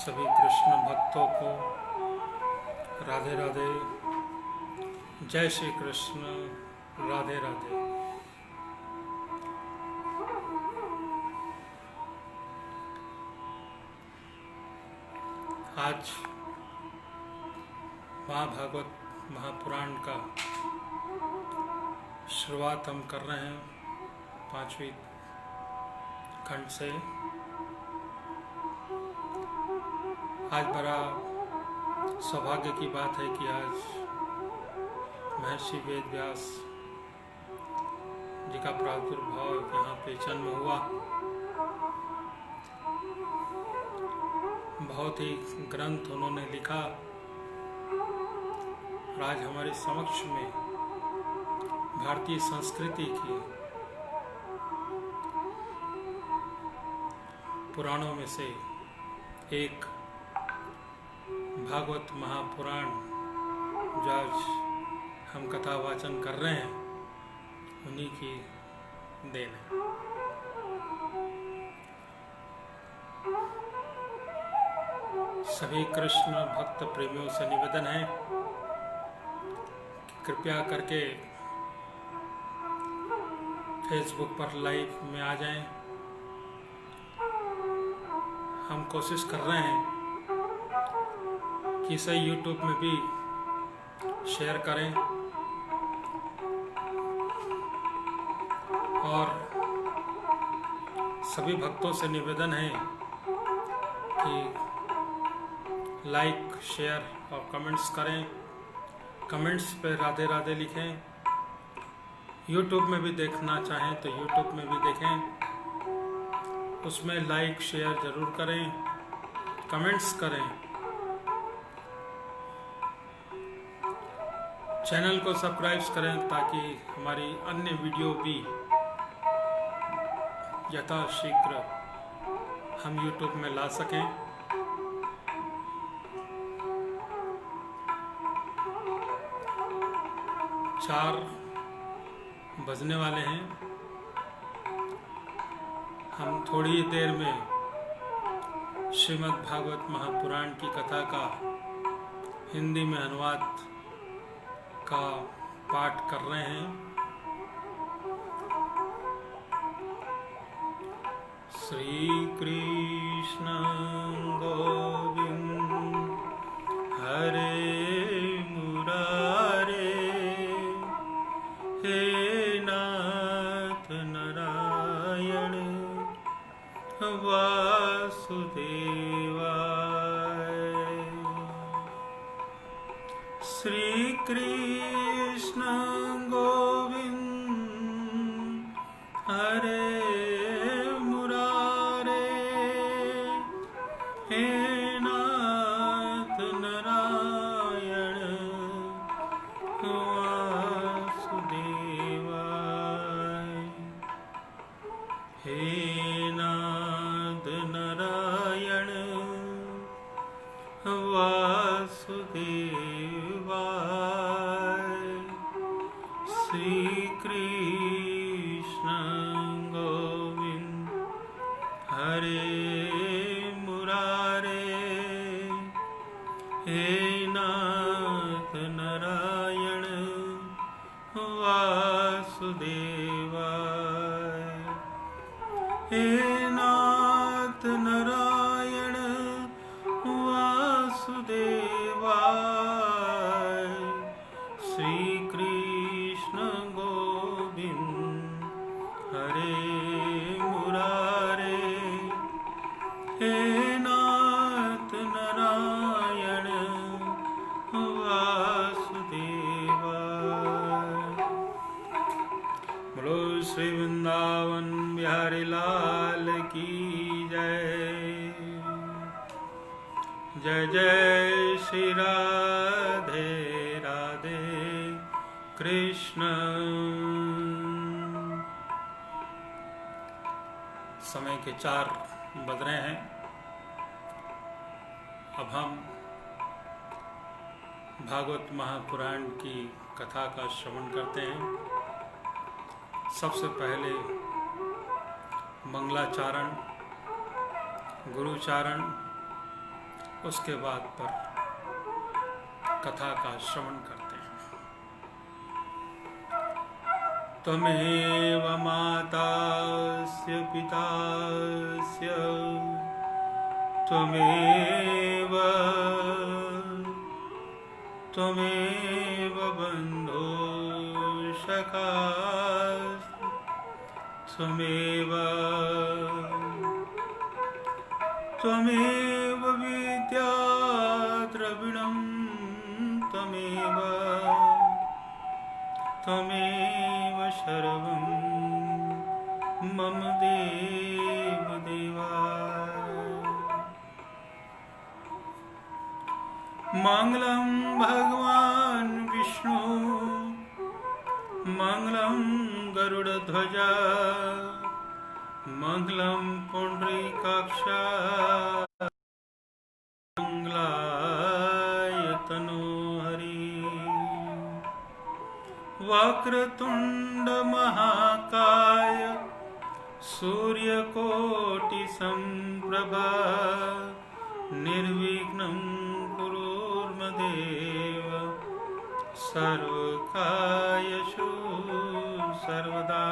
सभी कृष्ण भक्तों को राधे राधे। जय श्री कृष्ण। राधे राधे। आज महाभागवत महापुराण का शुरुआत हम कर रहे हैं 5वीं खंड से। आज बड़ा सौभाग्य की बात है कि आज महर्षि वेद व्यास जी का प्रादुर्भाव यहाँ पे जन्म हुआ। बहुत ही ग्रंथ उन्होंने लिखा और आज हमारे समक्ष में भारतीय संस्कृति की पुराणों में से एक भागवत महापुराण जो आज हम कथा वाचन कर रहे हैं उन्हीं की देन है। सभी कृष्ण भक्त प्रेमियों से निवेदन है कि कृपया करके फेसबुक पर लाइव में आ जाएं। हम कोशिश कर रहे हैं कि इसे यूट्यूब में भी शेयर करें और सभी भक्तों से निवेदन है कि लाइक, शेयर और कमेंट्स करें। कमेंट्स पे राधे राधे लिखें। यूट्यूब में भी देखना चाहें तो यूट्यूब में भी देखें, उसमें लाइक शेयर ज़रूर करें, कमेंट्स करें। चैनल को सब्सक्राइब करें ताकि हमारी अन्य वीडियो भी यथाशीघ्र हम यूट्यूब में ला सकें। चार बजने वाले हैं। हम थोड़ी ही देर में श्रीमद् भागवत महापुराण की कथा का हिंदी में अनुवाद का पाठ कर रहे हैं। श्री कृष्ण गोविंद हरे मुरारे, हे नाथ नारायण वासुदेवाय। श्री कृष्ण गोविंद हरे मुरारे, हे नाथ नारायण वासुदेवाय। हे नाथ नारायण वासुदेवाय। श्री कृष्ण गोविंद हरे मुरारे, हे नाथ नारायण वासुदेवाय। हे नाथ नारायण वासुदेवाय। श्री कृष्ण गोविंद हरे मुरारे, हे नाथ नारायण वासुदेवाय। बोलो श्री वृंदावन बिहारी लाल की जय। जय जय श्री राधे राधे कृष्ण। समय के 4 बज रहे हैं। अब हम भागवत महापुराण की कथा का श्रवण करते हैं। सबसे पहले मंगलाचारण, गुरुचारण उसके बाद पर कथा का श्रवण करते हैं। त्वमेव मातास्य पितास्य त्वमेव बन्धुसखा त्वमेव विद्या द्रविणं त्वमेव सर्वं मम देवा। मंगलं भगवान् विष्णु मंगलं गरुडध्वजा मंगलं पुंडरीकाक्ष मंगलाय तनोहरि। वक्रतुंड महाकाय सूर्यकोटि संप्रभा निर्विघ्नं कुरुर्मदेव सर्वकार्येषु सर्वदा।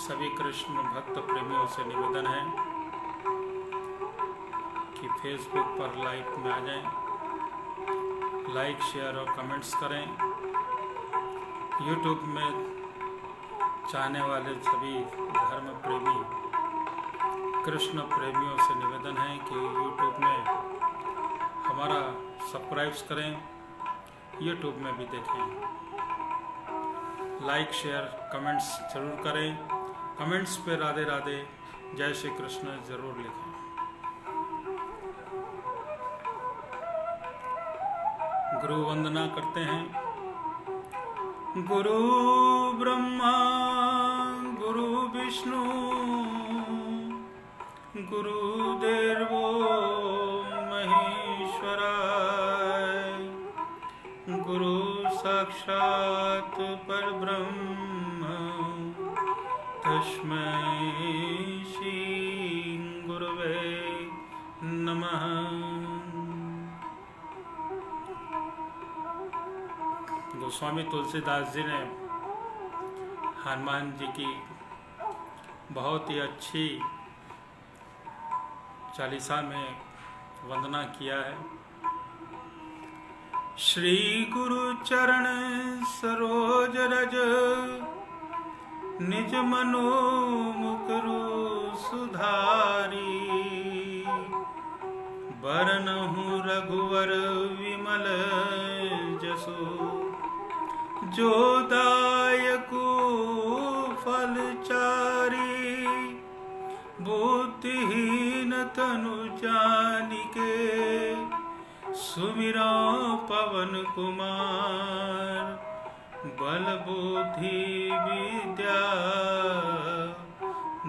सभी कृष्ण भक्त प्रेमियों से निवेदन है कि फेसबुक पर लाइव में आ जाएं, लाइक शेयर और कमेंट्स करें। यूट्यूब में चाहने वाले सभी धर्म प्रेमी कृष्ण प्रेमियों से निवेदन है कि यूट्यूब में हमारा सब्सक्राइब करें, यूट्यूब में भी देखें। लाइक शेयर कमेंट्स जरूर करें। कमेंट्स पे राधे राधे जय श्री कृष्ण जरूर लिखें। गुरु वंदना करते हैं। गुरु ब्रह्मा गुरु विष्णु गुरुदेवो महेश्वराय गुरु साक्षात् परब्रह्म तस्मै श्री गुरवे नमः। गोस्वामी तुलसीदास जी ने हनुमान जी की बहुत ही अच्छी चालीसा में वंदना किया है। श्री गुरु चरण सरोज रज निज मनो मुकुरु सुधारी बरनहु रघुवर विमल जसु जो दायकु फल चारी बुद्धिहीन तनु जानिके सुमिरा पवन कुमार बल बुद्धि विद्या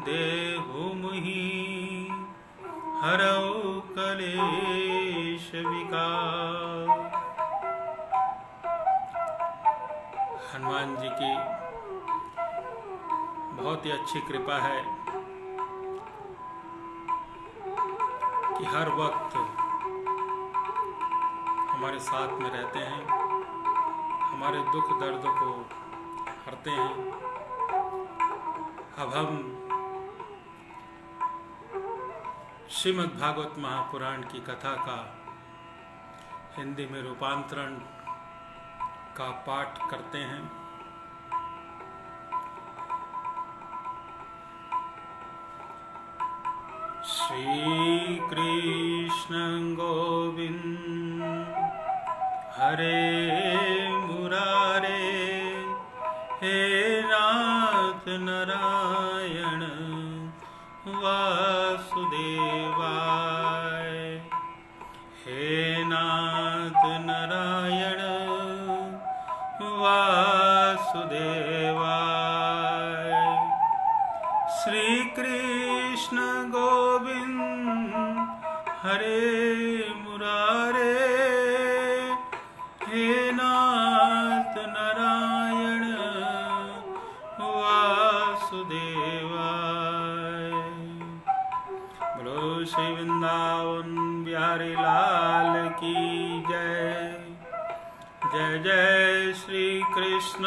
देहु मुहि हरौ कलेश विकार। हनुमान जी की बहुत ही अच्छी कृपा है कि हर वक्त हमारे साथ में रहते हैं, हमारे दुख दर्द को हरते हैं। अब हम श्रीमद् भागवत महापुराण की कथा का हिंदी में रूपांतरण का पाठ करते हैं। श्री कृष्ण गोविंद हरे मुरारे हे नाथ नारायण वासुदेवाय हे नाथ नारायण वासुदेवाय। श्री कृष्ण गोविंद हरे मुरारे हे नाथ नारायण वासुदेवाय। श्री वृंदावन बिहारी लाल की जय। जय जय श्री कृष्ण,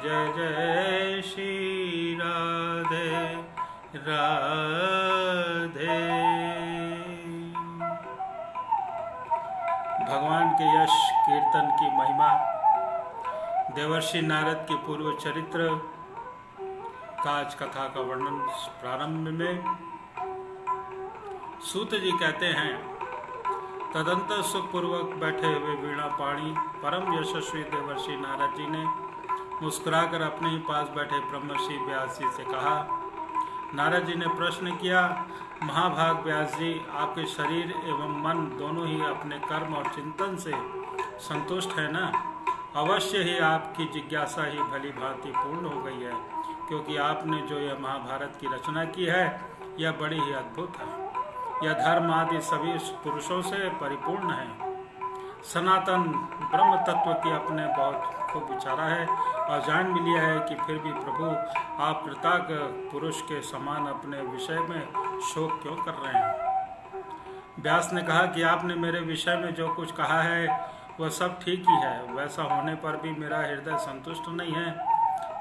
जय जय श्री राधे राधे। भगवान के यश कीर्तन की महिमा, देवर्षि नारद की पूर्व चरित्र का आज कथा का वर्णन। प्रारंभ में सूत जी कहते हैं, तदंतर सुखपूर्वक बैठे हुए वीणा पाणी परम यशस्वी देवर्षि नारद जी ने मुस्कुराकर अपने ही पास बैठे ब्रह्मर्षि व्यास जी से कहा। नारद जी ने प्रश्न किया, महाभाग व्यास जी, आपके शरीर एवं मन दोनों ही अपने कर्म और चिंतन से संतुष्ट है ना? अवश्य ही आपकी जिज्ञासा ही भली भांति पूर्ण हो गई है, क्योंकि आपने जो यह महाभारत की रचना की है यह बड़ी ही अद्भुत है। यह धर्म आदि सभी पुरुषों से परिपूर्ण है। सनातन ब्रह्म तत्व की अपने बहुत खूब विचारा है और जान भी लिया है कि फिर भी प्रभु आप कृतज्ञ पुरुष के समान अपने विषय में शोक क्यों कर रहे हैं? व्यास ने कहा कि आपने मेरे विषय में जो कुछ कहा है वह सब ठीक ही है, वैसा होने पर भी मेरा हृदय संतुष्ट नहीं है।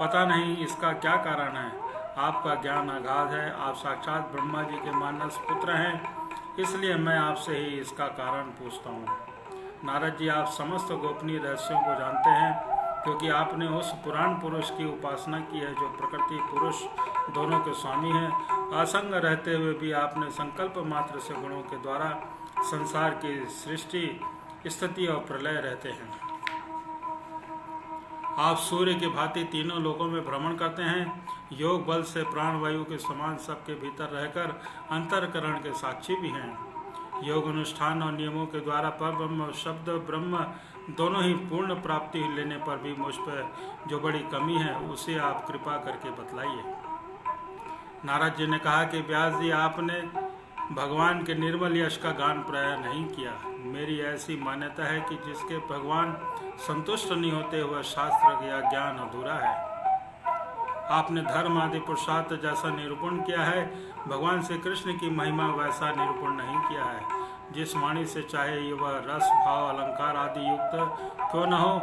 पता नहीं इसका क्या कारण है। आपका ज्ञान अगाध है, आप साक्षात ब्रह्मा जी के मानस पुत्र हैं, इसलिए मैं आपसे ही इसका कारण पूछता हूँ। नारद जी, आप समस्त गोपनीय रहस्यों को जानते हैं, क्योंकि आपने उस पुराण पुरुष की उपासना की है जो प्रकृति पुरुष दोनों के स्वामी हैं। असंग रहते हुए भी आपने संकल्प मात्र से गुणों के द्वारा संसार की सृष्टि, स्थिति और प्रलय रहते हैं। आप सूर्य की भांति तीनों लोकों में भ्रमण करते हैं, योग बल से प्राणवायु के समान सबके भीतर रहकर अंतरकरण के साक्षी भी हैं। योग अनुष्ठान और नियमों के द्वारा परब्रह्म और शब्द ब्रह्म दोनों ही पूर्ण प्राप्ति लेने पर भी मुझ पर जो बड़ी कमी है उसे आप कृपा करके बतलाइए। नारद जी ने कहा कि व्यास जी, आपने भगवान के निर्मल यश का गान प्राय नहीं किया। मेरी ऐसी मान्यता है कि जिसके भगवान संतुष्ट नहीं होते वह शास्त्र या ज्ञान अधूरा है। आपने धर्म आदि पुरुषार्थ जैसा निरूपण किया है, भगवान श्री कृष्ण की महिमा वैसा निरूपण नहीं किया है। जिस वाणी से चाहे वह रस भाव अलंकार आदि युक्त क्यों न हो,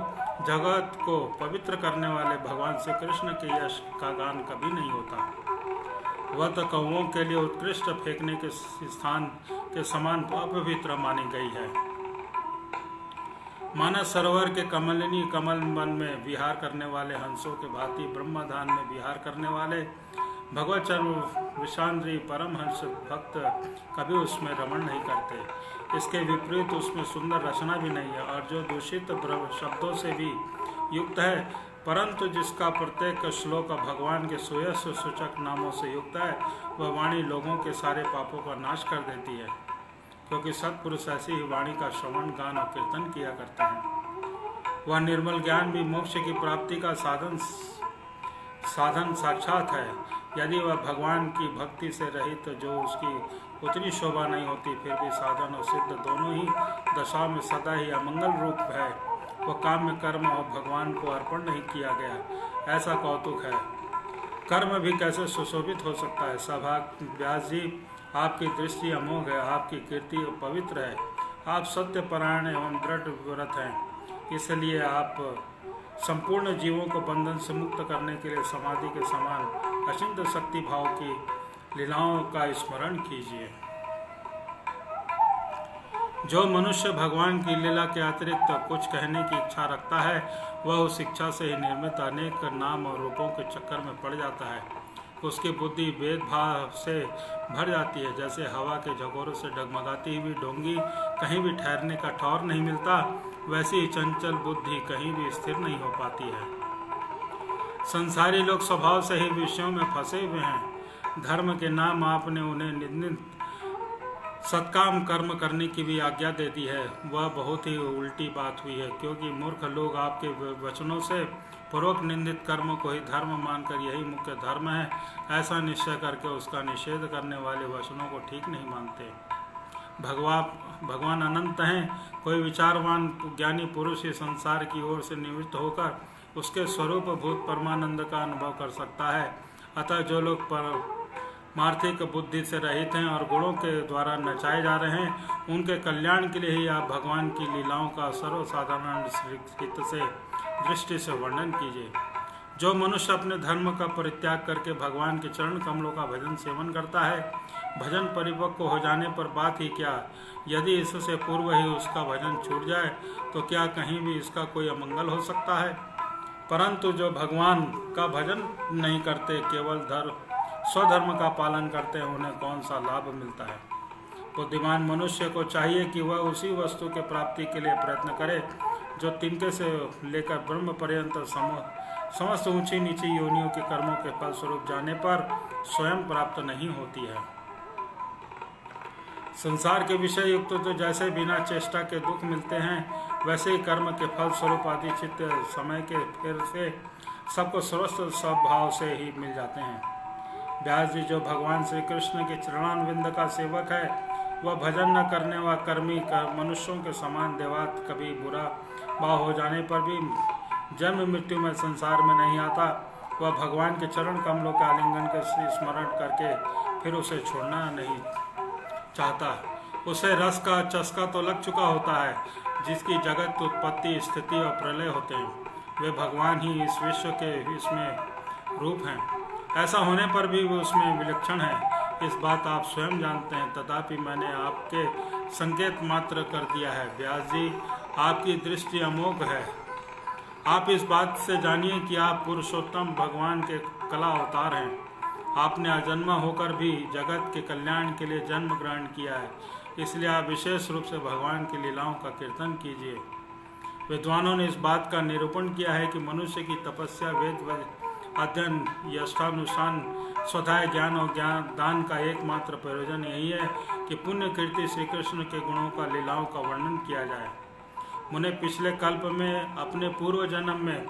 जगत को पवित्र करने वाले भगवान श्री कृष्ण के यश का गान कभी नहीं होता। वह तो कौओं के लिए उत्कृष्ट फेंकने के स्थान के समान अपवित्र मानी गई है। मानस सरोवर के कमलिनी कमल वन में विहार करने वाले हंसों के भांति ब्रह्मधाम में विहार करने वाले भगवत चरण विशांद्री परमहंस भक्त कभी उसमें रमण नहीं करते। इसके विपरीत उसमें सुंदर रचना भी नहीं है और जो दूषित शब्दों से भी युक्त है, परंतु जिसका प्रत्येक श्लोक भगवान के सुयश सूचक नामों से युक्त है, वह वाणी लोगों के सारे पापों का नाश कर देती है, क्योंकि सत्पुरुष ऐसी ही वाणी का श्रवण गान और कीर्तन किया करते हैं। वह निर्मल ज्ञान भी मोक्ष की प्राप्ति का साधन साक्षात है। यदि वह भगवान की भक्ति से रहित जो उसकी उतनी शोभा नहीं होती, फिर भी साधन और सिद्ध दोनों ही दशाओं में सदा ही अमंगल रूप है। वह काम्य कर्म और भगवान को अर्पण नहीं किया गया, ऐसा कौतुक है। कर्म भी कैसे सुशोभित हो सकता है। सौभाग्य व्यास जी, आपकी दृष्टि अमोघ है, आपकी कीर्ति पवित्र है, आप सत्यपरायण एवं दृढ़ व्रत हैं, इसलिए आप संपूर्ण जीवों को बंधन से मुक्त करने के लिए समाधि के समान अचिंत्य शक्ति भाव की लीलाओं का स्मरण कीजिए। जो मनुष्य भगवान की लीला के अतिरिक्त कुछ कहने की इच्छा रखता है, वह उस इच्छा से ही निर्मित अनेक नाम और रूपों के चक्कर में पड़ जाता है। उसकी बुद्धि भेदभाव से भर जाती है। जैसे हवा के झकोरों से डगमगाती हुई डोंगी कहीं भी ठहरने का ठौर नहीं मिलता, वैसी ही चंचल बुद्धि कहीं भी स्थिर नहीं हो पाती है। संसारी लोग स्वभाव से ही विषयों में फंसे हुए हैं। धर्म के नाम आपने उन्हें निंदित सत्काम कर्म करने की भी आज्ञा दे दी है। वह बहुत ही उल्टी बात हुई है, क्योंकि मूर्ख लोग आपके वचनों से पूर्वक निंदित कर्म को ही धर्म मानकर यही मुख्य धर्म है ऐसा निश्चय करके उसका निषेध करने वाले वचनों को ठीक नहीं मानते। भगवान अनंत हैं। कोई विचारवान ज्ञानी पुरुष ही संसार की ओर से निवृत्त होकर उसके स्वरूप भूत परमानंद का अनुभव कर सकता है। अतः जो लोग मार्थिक बुद्धि से रहित हैं और गुणों के द्वारा नचाए जा रहे हैं, उनके कल्याण के लिए ही आप भगवान की लीलाओं का सर्वसाधारण हित से दृष्टि से वर्णन कीजिए। जो मनुष्य अपने धर्म का परित्याग करके भगवान के चरण कमलों का भजन सेवन करता है, भजन परिपक्व हो जाने पर बात ही क्या, यदि इससे पूर्व ही उसका भजन छूट जाए तो क्या कहीं भी इसका कोई अमंगल हो सकता है। परंतु जो भगवान का भजन नहीं करते, केवल स्वधर्म का पालन करते हैं, उन्हें कौन सा लाभ मिलता है। बुद्धिमान मनुष्य को चाहिए कि वह उसी वस्तु के प्राप्ति के लिए प्रयत्न करे जो तिनके से लेकर ब्रह्म पर्यंत समस्त ऊंची नीची योनियों के कर्मों के फल स्वरूप जाने पर स्वयं प्राप्त नहीं होती है। संसार के विषय युक्त तो जैसे बिना चेष्टा के दुख मिलते हैं, वैसे ही कर्म के फल स्वरूप आदि चित्त समय के फेर से सबको स्वस्थ स्वभाव से ही मिल जाते हैं। व्यास जी जो भगवान श्री कृष्ण के चरणारविंद का सेवक है, वह भजन न करने व कर्मी मनुष्यों के समान देवात कभी बुरा भाव हो जाने पर भी जन्म मृत्यु में संसार में नहीं आता। वह भगवान के चरण कमलों के आलिंगन के स्मरण करके फिर उसे छोड़ना नहीं चाहता। उसे रस का चस्का तो लग चुका होता है, जिसकी जगत उत्पत्ति स्थिति और प्रलय होते हैं। वे भगवान ही इस विश्व के इसमें रूप हैं। ऐसा होने पर भी वो उसमें विलक्षण है, इस बात आप स्वयं जानते हैं। तथापि मैंने आपके संकेत मात्र कर दिया है। व्यास जी, आपकी दृष्टि अमोघ है। आप इस बात से जानिए कि आप पुरुषोत्तम भगवान के कला अवतार हैं। आपने अजन्मा होकर भी जगत के कल्याण के लिए जन्म ग्रहण किया है, इसलिए आप विशेष रूप से भगवान की लीलाओं का कीर्तन कीजिए। विद्वानों ने इस बात का निरूपण किया है कि मनुष्य की तपस्या, वेद अध्ययन, यष्टानुष्ठान, स्वधाय ज्ञान और दान का एकमात्र प्रयोजन यही है कि पुण्य कीर्ति श्री कृष्ण के गुणों का, लीलाओं का वर्णन किया जाए। मुने पिछले कल्प में अपने पूर्व जन्म में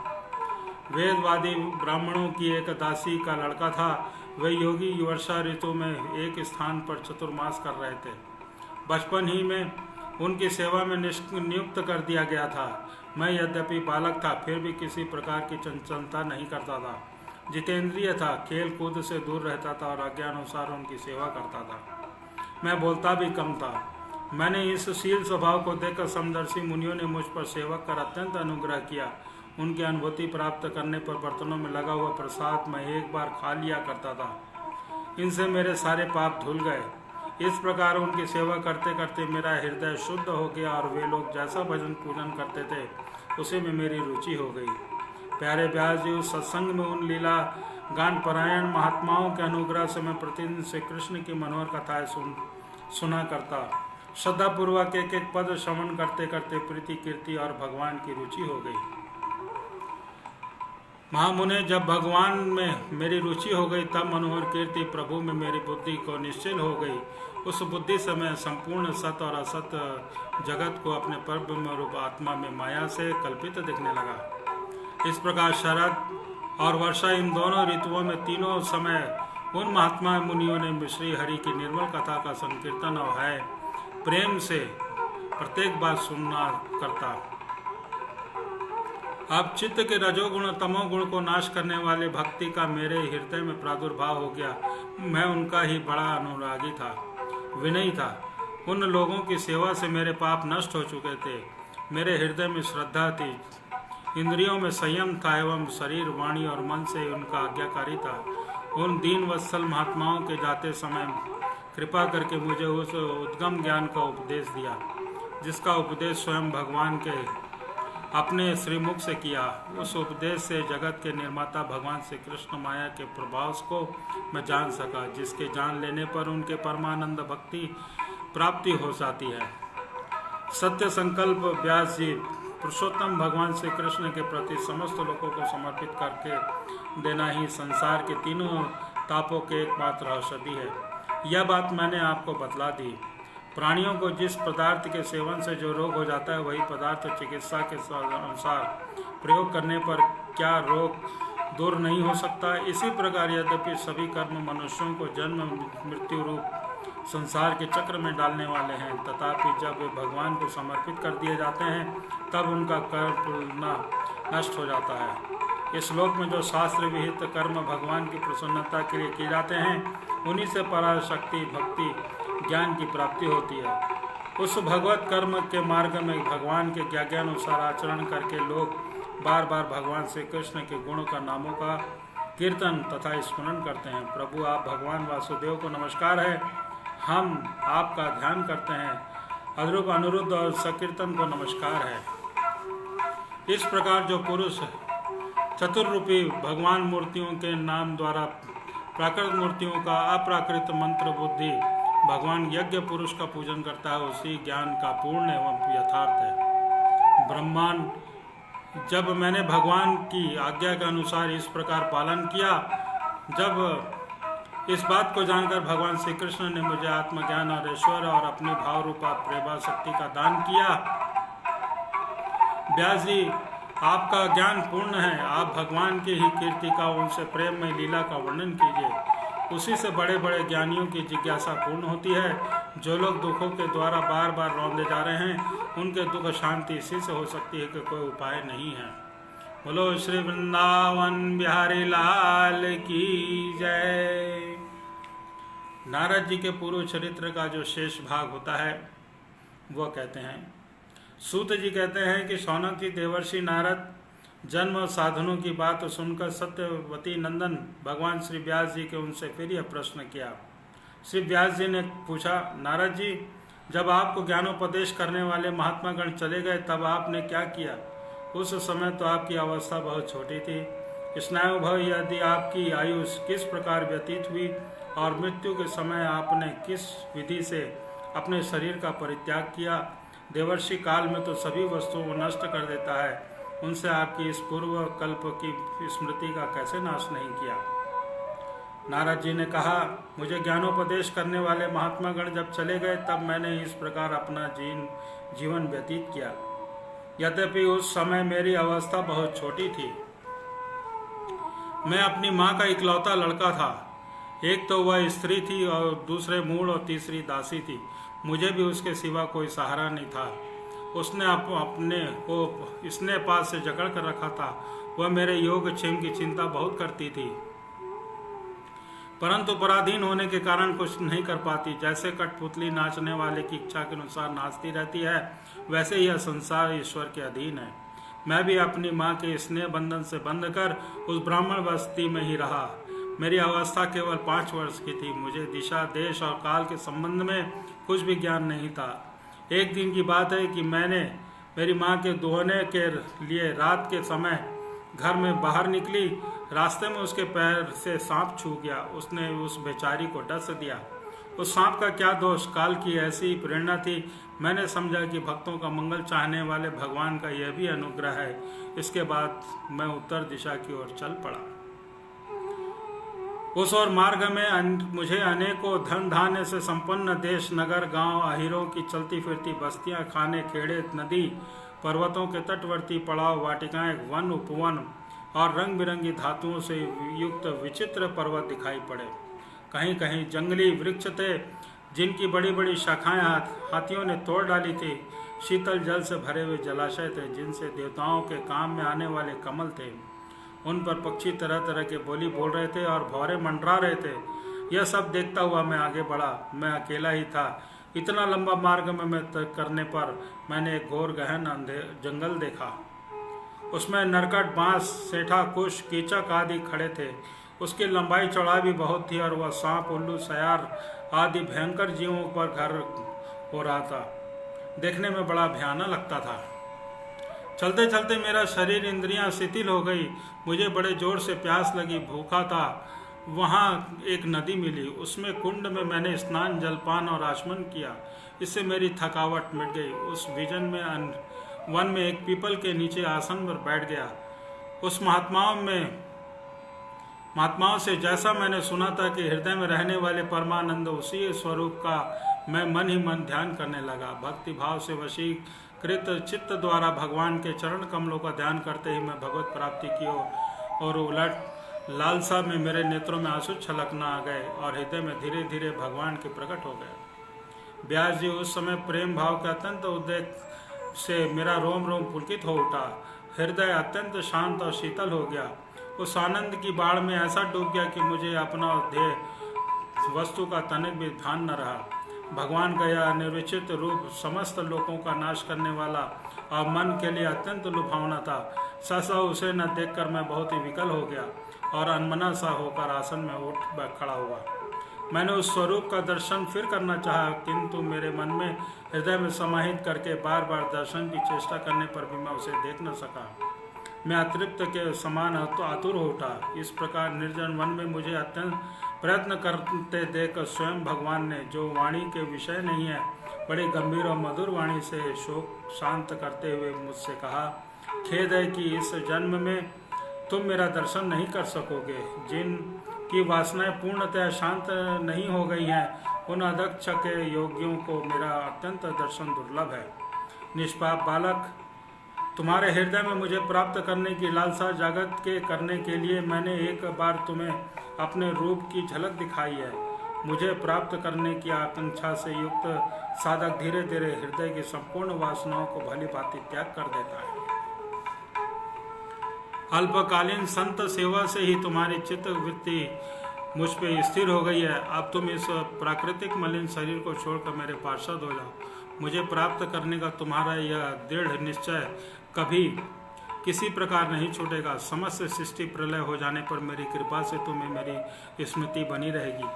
वेदवादी ब्राह्मणों की एक दासी का लड़का था। वे योगी वर्षा ऋतु में एक स्थान पर चतुर्मास कर रहे थे। बचपन ही में उनकी सेवा में नियुक्त कर दिया गया था। मैं यद्यपि बालक था, फिर भी किसी प्रकार की चंचलता नहीं करता था। जितेंद्रिय था, खेल कूद से दूर रहता था और आज्ञानुसार उनकी सेवा करता था। मैं बोलता भी कम था। मैंने इस शील स्वभाव को देखकर समदर्शी मुनियों ने मुझ पर सेवक कर अत्यंत अनुग्रह किया। उनकी अनुभूति प्राप्त करने पर बर्तनों में लगा हुआ प्रसाद मैं एक बार खा लिया करता था। इनसे मेरे सारे पाप धुल गए। इस प्रकार उनकी सेवा करते करते मेरा हृदय शुद्ध हो गया और वे लोग जैसा भजन पूजन करते थे उसी में मेरी रुचि हो गई। प्यारे व्यास जी, उस सत्संग में उन लीला गान परायण महात्माओं के अनुग्रह से मैं प्रतिदिन से कृष्ण की मनोहर कथाएं सुना करता। श्रद्धापूर्वक एक एक पद श्रवण करते करते प्रीति कीर्ति और भगवान की रुचि हो गई। महामुने, जब भगवान में मेरी रुचि हो गई तब मनोहर कीर्ति प्रभु में मेरी बुद्धि को निश्चल हो गई। उस बुद्धि से मैं संपूर्ण सत और असत जगत को अपने परब्रह्म रूप आत्मा में माया से कल्पित दिखने लगा। इस प्रकार शरद और वर्षा, इन दोनों ऋतुओं में तीनों समय उन महात्मा मुनियों ने श्री हरि की निर्मल कथा का संकीर्तन और है प्रेम से प्रत्येक बात सुनना करता। अब चित्त के रजोगुण तमोगुण को नाश करने वाले भक्ति का मेरे हृदय में प्रादुर्भाव हो गया। मैं उनका ही बड़ा अनुरागी था, विनयी था। उन लोगों की सेवा से मेरे पाप नष्ट हो चुके थे। मेरे हृदय में श्रद्धा थी, इंद्रियों में संयम था एवं शरीर, वाणी और मन से उनका आज्ञाकारी था। उन दीन वत्सल महात्माओं के जाते समय कृपा करके मुझे उस उद्गम ज्ञान का उपदेश दिया, जिसका उपदेश स्वयं भगवान के अपने श्रीमुख से किया। उस उपदेश से जगत के निर्माता भगवान श्री कृष्ण माया के प्रभाव को मैं जान सका, जिसके जान लेने पर उनके परमानंद भक्ति प्राप्ति हो जाती है। सत्य संकल्प व्यास जी, पुरुषोत्तम भगवान श्री कृष्ण के प्रति समस्त लोगों को समर्पित करके देना ही संसार के तीनों तापों के एकमात्र औषधि है। यह बात मैंने आपको बतला दी। प्राणियों को जिस पदार्थ के सेवन से जो रोग हो जाता है, वही पदार्थ चिकित्सा के अनुसार प्रयोग करने पर क्या रोग दूर नहीं हो सकता। इसी प्रकार यद्यपि सभी कर्म मनुष्यों को जन्म मृत्यु रूप संसार के चक्र में डालने वाले हैं, तथापि जब वे भगवान को समर्पित कर दिए जाते हैं तब उनका कर्म नष्ट हो जाता है। इस श्लोक में जो शास्त्र विहित कर्म भगवान की प्रसन्नता के लिए किए जाते हैं, उन्हीं से पराशक्ति भक्ति ज्ञान की प्राप्ति होती है। उस भगवत कर्म के मार्ग में भगवान के ज्ञानुसार आचरण करके लोग बार बार भगवान श्री कृष्ण के गुणों का नामों का कीर्तन तथा स्मरण करते हैं। प्रभु आप भगवान वासुदेव को नमस्कार है, हम आपका ध्यान करते हैं। अद्रुप अनिरुद्ध और सकीर्तन को नमस्कार है। इस प्रकार जो पुरुष चतुर्रूपी भगवान मूर्तियों के नाम द्वारा प्राकृत मूर्तियों का अप्राकृत मंत्र बुद्धि भगवान यज्ञ पुरुष का पूजन करता है, उसी ज्ञान का पूर्ण एवं यथार्थ है। ब्रह्मांड जब मैंने भगवान की आज्ञा के अनुसार इस प्रकार पालन किया, जब इस बात को जानकर भगवान श्री कृष्ण ने मुझे आत्मज्ञान और ऐश्वर्य और अपनी भाव रूपा प्रेमा शक्ति का दान किया। व्यास जी, आपका ज्ञान पूर्ण है, आप भगवान की ही कीर्ति का उनसे प्रेम में लीला का वर्णन कीजिए। उसी से बड़े बड़े ज्ञानियों की जिज्ञासा पूर्ण होती है। जो लोग दुखों के द्वारा बार बार रौंदे जा रहे हैं, उनके दुख शांति इसी से हो सकती है कि कोई उपाय नहीं है। बोलो श्री वृंदावन बिहारी लाल की जय। नारद जी के पूर्व चरित्र का जो शेष भाग होता है वह कहते हैं। सूत जी कहते हैं कि शौनक जी देवर्षि नारद जन्म और साधनों की बात सुनकर सत्यवती नंदन भगवान श्री व्यास जी के उनसे फिर यह प्रश्न किया। श्री व्यास जी ने पूछा, नारद जी, जब आपको ज्ञानोपदेश करने वाले महात्मा गण चले गए तब आपने क्या किया? उस समय तो आपकी अवस्था बहुत छोटी थी। स्नायुभव यदि आपकी आयु किस प्रकार व्यतीत हुई और मृत्यु के समय आपने किस विधि से अपने शरीर का परित्याग किया? देवर्षि काल में तो सभी वस्तुओं को नष्ट कर देता है, उनसे आपकी इस पूर्व कल्प की स्मृति का कैसे नाश नहीं किया? नारद जी ने कहा, मुझे ज्ञानोपदेश करने वाले महात्मा गण जब चले गए तब मैंने इस प्रकार अपना जीवन व्यतीत किया। यद्यपि उस समय मेरी अवस्था बहुत छोटी थी। मैं अपनी माँ का इकलौता लड़का था। एक तो वह स्त्री थी और दूसरे मूढ़ और तीसरी दासी थी। मुझे भी उसके सिवा कोई सहारा नहीं था। उसने अपने को इसने पास से जकड़ कर रखा था। वह मेरे योगक्षेम की चिंता बहुत करती थी, परंतु पराधीन होने के कारण कुछ नहीं कर पाती। जैसे कठपुतली नाचने वाले की इच्छा के अनुसार नाचती रहती है, वैसे यह संसार ईश्वर के अधीन है। मैं भी अपनी माँ के स्नेह बंधन से बंध कर उस ब्राह्मण बस्ती में ही रहा। मेरी अवस्था केवल 5 वर्ष की थी। मुझे दिशा, देश और काल के संबंध में कुछ भी ज्ञान नहीं था। एक दिन की बात है कि मैंने मेरी माँ के दोहने के लिए रात के समय घर में बाहर निकली। रास्ते में उसके पैर से सांप छू गया। उसने उस बेचारी को डस दिया। उस सांप का क्या दोष? काल की ऐसी ही प्रेरणा थी। मैंने समझा कि भक्तों का मंगल चाहने वाले भगवान का यह भी अनुग्रह है। इसके बाद मैं उत्तर दिशा की ओर चल पड़ा। उस और मार्ग में मुझे अनेकों धन धान्य से संपन्न देश, नगर, गांव, अहीरों की चलती फिरती बस्तियां, खाने, खेड़े, नदी, पर्वतों के तटवर्ती पड़ाव, वाटिकाएं, वन, उपवन और रंग बिरंगी धातुओं से युक्त विचित्र पर्वत दिखाई पड़े। कहीं कहीं जंगली वृक्ष थे जिनकी बड़ी बड़ी शाखाएं हाथियों ने तोड़ डाली थी। शीतल जल से भरे हुए जलाशय थे जिनसे देवताओं के काम में आने वाले कमल थे। उन पर पक्षी तरह तरह के बोली बोल रहे थे और भौरे मंडरा रहे थे। यह सब देखता हुआ मैं आगे बढ़ा। मैं अकेला ही था। इतना लंबा मार्ग में मैं तय करने पर मैंने एक घोर गहन जंगल देखा। उसमें नरकट, बांस, सेठा, कुश, कीचक आदि खड़े थे। उसकी लंबाई चौड़ाई भी बहुत थी और वह सांप, उल्लू, सयार आदि भयंकर जीवों पर घर हो रहा था। देखने में बड़ा भयानक लगता था। चलते चलते मेरा शरीर, इंद्रियां शिथिल हो गई। मुझे बड़े जोर से प्यास लगी, भूखा था। वहाँ एक नदी मिली। उसमें कुंड में मैंने स्नान, जलपान और आचमन किया। इससे मेरी थकावट मिट गई। उस विजन में वन में एक पीपल के नीचे आसन पर बैठ गया। उस महात्माओं से जैसा मैंने सुना था कि हृदय में रहने वाले परमानंद उसी स्वरूप का मैं मन ही मन ध्यान करने लगा। भक्ति भाव से वशीकृत चित्त द्वारा भगवान के चरण कमलों का ध्यान करते ही मैं भगवत प्राप्ति की और उलट लालसा में मेरे नेत्रों में आंसू छलकना आ गए और हृदय में धीरे धीरे भगवान के प्रकट हो गए। व्यास जी, उस समय प्रेम भाव के अत्यंत उद्रेक से मेरा रोम रोम पुलकित हो उठा। हृदय अत्यंत शांत और शीतल हो गया। उस आनंद की बाढ़ में ऐसा डूब गया कि मुझे अपना ध्येय वस्तु का तनिक भी ध्यान न रहा। भगवान का यह निर्विचित रूप समस्त लोगों का नाश करने वाला और मन के लिए अत्यंत लुभावना था। सहसा उसे न देखकर मैं बहुत ही विकल हो गया और अनमना सा होकर आसन में उठ खड़ा हुआ। मैंने उस स्वरूप का दर्शन फिर करना चाहा, किंतु मेरे मन में हृदय में समाहित करके बार बार दर्शन की चेष्टा करने पर भी मैं उसे देख न सका। मैं अतृप्त के समान आतुर हो उठा। इस प्रकार निर्जन वन में मुझे अत्यंत प्रयत्न करते देख स्वयं भगवान ने, जो वाणी के विषय नहीं है, बड़ी गंभीर और मधुर वाणी से शोक शांत करते हुए मुझसे कहा, खेद है कि इस जन्म में तुम मेरा दर्शन नहीं कर सकोगे। जिन की वासनाएं पूर्णतः शांत नहीं हो गई हैं, उन अदक्ष के योगियों को मेरा अत्यंत दर्शन दुर्लभ है। निष्पाप बालक, तुम्हारे हृदय में मुझे प्राप्त करने की लालसा जागृत के करने के लिए मैंने एक बार तुम्हें अपने रूप की झलक दिखाई है। मुझे प्राप्त करने की आकांक्षा से युक्त साधक धीरे धीरे हृदय की संपूर्ण वासनाओं को भली भांति त्याग कर देता है। अल्पकालीन संत सेवा से ही तुम्हारी चित्त वृत्ति मुझ पे स्थिर हो गई है। अब तुम इस प्राकृतिक मलिन शरीर को छोड़कर मेरे पार्षद हो जाओ। मुझे प्राप्त करने का तुम्हारा यह दृढ़ निश्चय कभी किसी प्रकार नहीं छूटेगा। समस्त सृष्टि प्रलय हो जाने पर मेरी कृपा से तुम्हें मेरी स्मृति बनी रहेगी।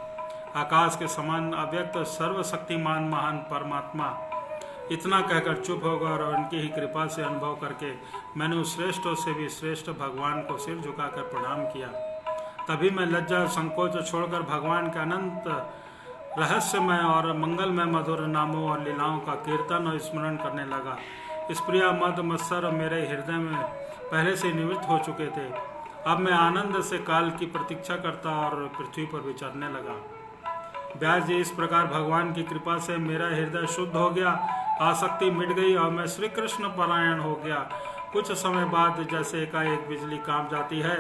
आकाश के समान अव्यक्त सर्वशक्तिमान महान परमात्मा इतना कहकर चुप होगा और उनकी ही कृपा से अनुभव करके मैंने उस श्रेष्ठों से भी श्रेष्ठ भगवान को सिर झुकाकर प्रणाम किया। तभी मैं लज्जा संकोच छोड़कर भगवान के अनंत रहस्यमय और मंगलमय मधुर नामों और लीलाओं का कीर्तन और स्मरण करने लगा। इस प्रिया मद मत्सर मेरे हृदय में पहले से निवृत्त हो चुके थे। अब मैं आनंद से काल की प्रतीक्षा करता और पृथ्वी पर विचरने लगा। व्यास जी, इस प्रकार भगवान की कृपा से मेरा हृदय शुद्ध हो गया, आसक्ति मिट गई और मैं श्री कृष्ण परायण हो गया। कुछ समय बाद जैसे एकाएक बिजली कांप जाती है,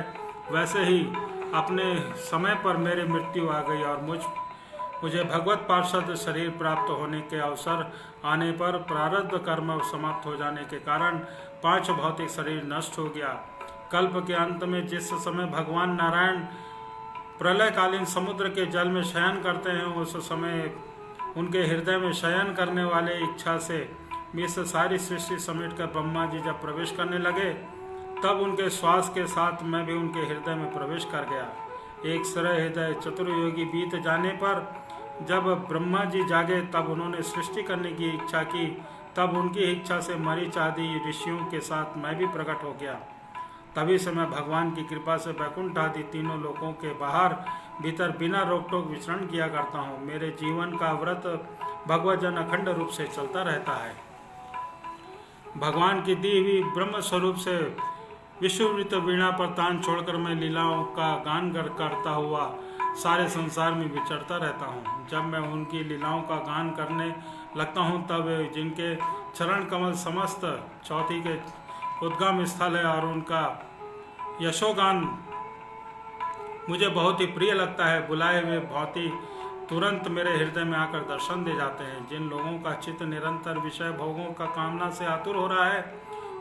वैसे ही अपने समय पर मेरी मृत्यु आ गई और मुझे भगवत पार्षद शरीर प्राप्त होने के अवसर आने पर प्रारब्ध कर्म समाप्त हो जाने के कारण 5 भौतिक शरीर नष्ट हो गया। कल्प के अंत में जिस समय भगवान नारायण प्रलयकालीन समुद्र के जल में शयन करते हैं, उस समय उनके हृदय में शयन करने वाले इच्छा से इस सारी सृष्टि समेट कर ब्रह्मा जी जब प्रवेश करने लगे, तब उनके श्वास के साथ मैं भी उनके हृदय में प्रवेश कर गया। एक सरल हृदय चतुर्योगी बीत जाने पर जब ब्रह्मा जी जागे, तब उन्होंने सृष्टि करने की इच्छा की। तब उनकी इच्छा से मरीच आदि ऋषियों के साथ मैं भी प्रकट हो गया। तभी से मैं भगवान की कृपा से वैकुंठ आदि तीनों लोकों के बाहर भीतर बिना रोक टोक विचरण किया करता हूँ। मेरे जीवन का व्रत भगवत जन अखंड रूप से चलता रहता है। भगवान की दी हुई ब्रह्म स्वरूप से विश्ववृत वीणा पर तान छोड़कर मैं लीलाओं का गान करता हुआ सारे संसार में विचरता रहता हूँ। जब मैं उनकी लीलाओं का गान करने लगता हूँ, तब जिनके चरण कमल समस्त चौथी के उद्गम स्थल है और उनका यशोगान मुझे बहुत ही प्रिय लगता है, बुलाए हुए भांति तुरंत मेरे हृदय में आकर दर्शन दे जाते हैं। जिन लोगों का चित्त निरंतर विषय भोगों का कामना से आतुर हो रहा है,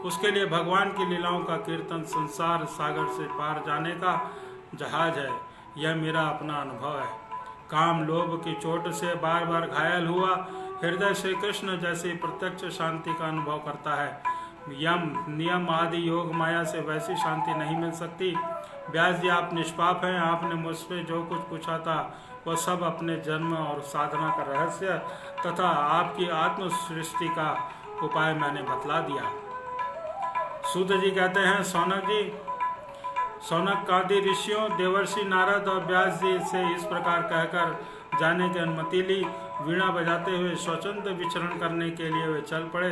उसके लिए भगवान की लीलाओं का कीर्तन संसार सागर से पार जाने का जहाज है। यह मेरा अपना अनुभव है। काम लोभ की चोट से बार बार घायल हुआ हृदय श्री कृष्ण जैसी प्रत्यक्ष शांति का अनुभव करता है। यम नियम आदि योग माया से वैसी शांति नहीं मिल सकती। व्यास जी, आप निष्पाप हैं। आपने मुझसे जो कुछ पूछा था वह सब अपने जन्म और साधना का रहस्य तथा आपकी आत्म सृष्टि का उपाय मैंने बतला दिया। सूत जी कहते हैं, सौनक आदि ऋषियों, देवर्षि नारद और व्यास जी से इस प्रकार कहकर जाने की अनुमति ली। वीणा बजाते हुए स्वतंत्र विचरण करने के लिए वे चल पड़े।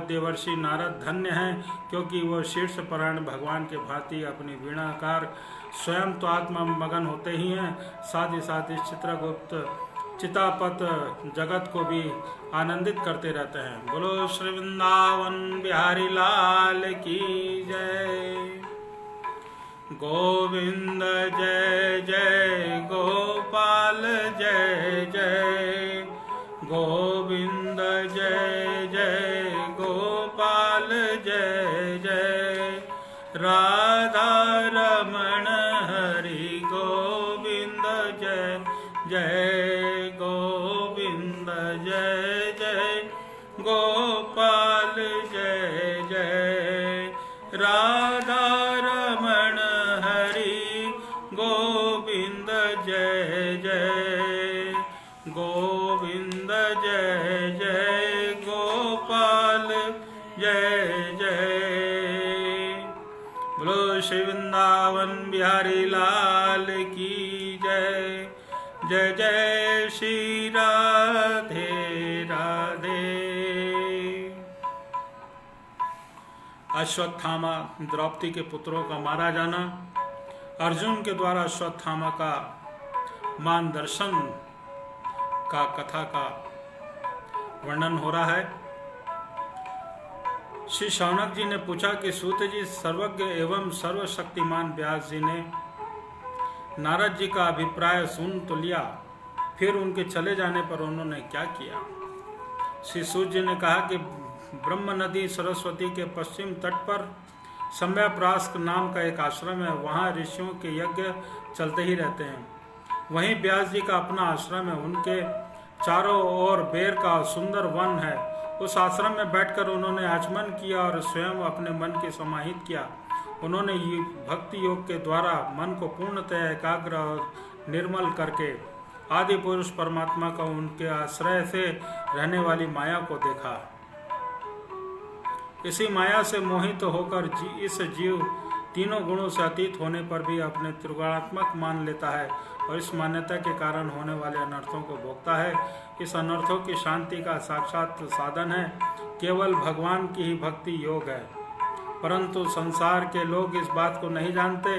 देवर्षि नारद धन्य हैं, क्योंकि वो शीर्ष परायण भगवान के भांति अपनी वीणाकार स्वयं तो आत्मा मगन होते ही हैं, साथ ही साथ इस चितापत जगत को भी आनंदित करते रहते हैं। बोलो श्री वृंदावन बिहारी लाल की जय। गोविंद जय जय गोपाल जय जय, गोविंद जय जय गोपाल जय जय। राधा रमण हरि गोविंद जय जय गोविंद जय जय गोपाल जय जय राधा रमण हरि गोविंद जय जय गोविंद जय जय गोपाल जय जय। बोलो श्री वृंदावन बिहारी लाल की जय। जय जय श्री राधे राधे। अश्वत्थामा द्रौपदी के पुत्रों का मारा जाना, अर्जुन के द्वारा अश्वत्थामा का मान दर्शन का कथा का वर्णन हो रहा है। श्री शौनक जी ने पूछा कि सूत जी, सर्वज्ञ एवं सर्वशक्तिमान व्यास जी ने नारद जी का अभिप्राय सुन तो लिया, फिर उनके चले जाने पर उन्होंने क्या किया? श्री सूत जी ने कहा कि ब्रह्म नदी सरस्वती के पश्चिम तट पर सम्यप्रास्क नाम का एक आश्रम है। वहाँ ऋषियों के यज्ञ चलते ही रहते हैं। वहीं व्यास जी का अपना आश्रम है। उनके चारों ओर बेर का सुंदर वन है। उस आश्रम में बैठकर उन्होंने आचमन किया और स्वयं अपने मन के समाहित किया। उन्होंने भक्ति योग के द्वारा मन को पूर्णतः एकाग्र और निर्मल करके आदि पुरुष परमात्मा का उनके आश्रय से रहने वाली माया को देखा। इसी माया से मोहित होकर इस जीव तीनों गुणों से अतीत होने पर भी अपने त्रिगुणात्मक मान लेता है और इस मान्यता के कारण होने वाले अनर्थों को भोगता है। इस अनर्थों की शांति का साक्षात साधन है केवल भगवान की ही भक्ति योग है। परंतु संसार के लोग इस बात को नहीं जानते।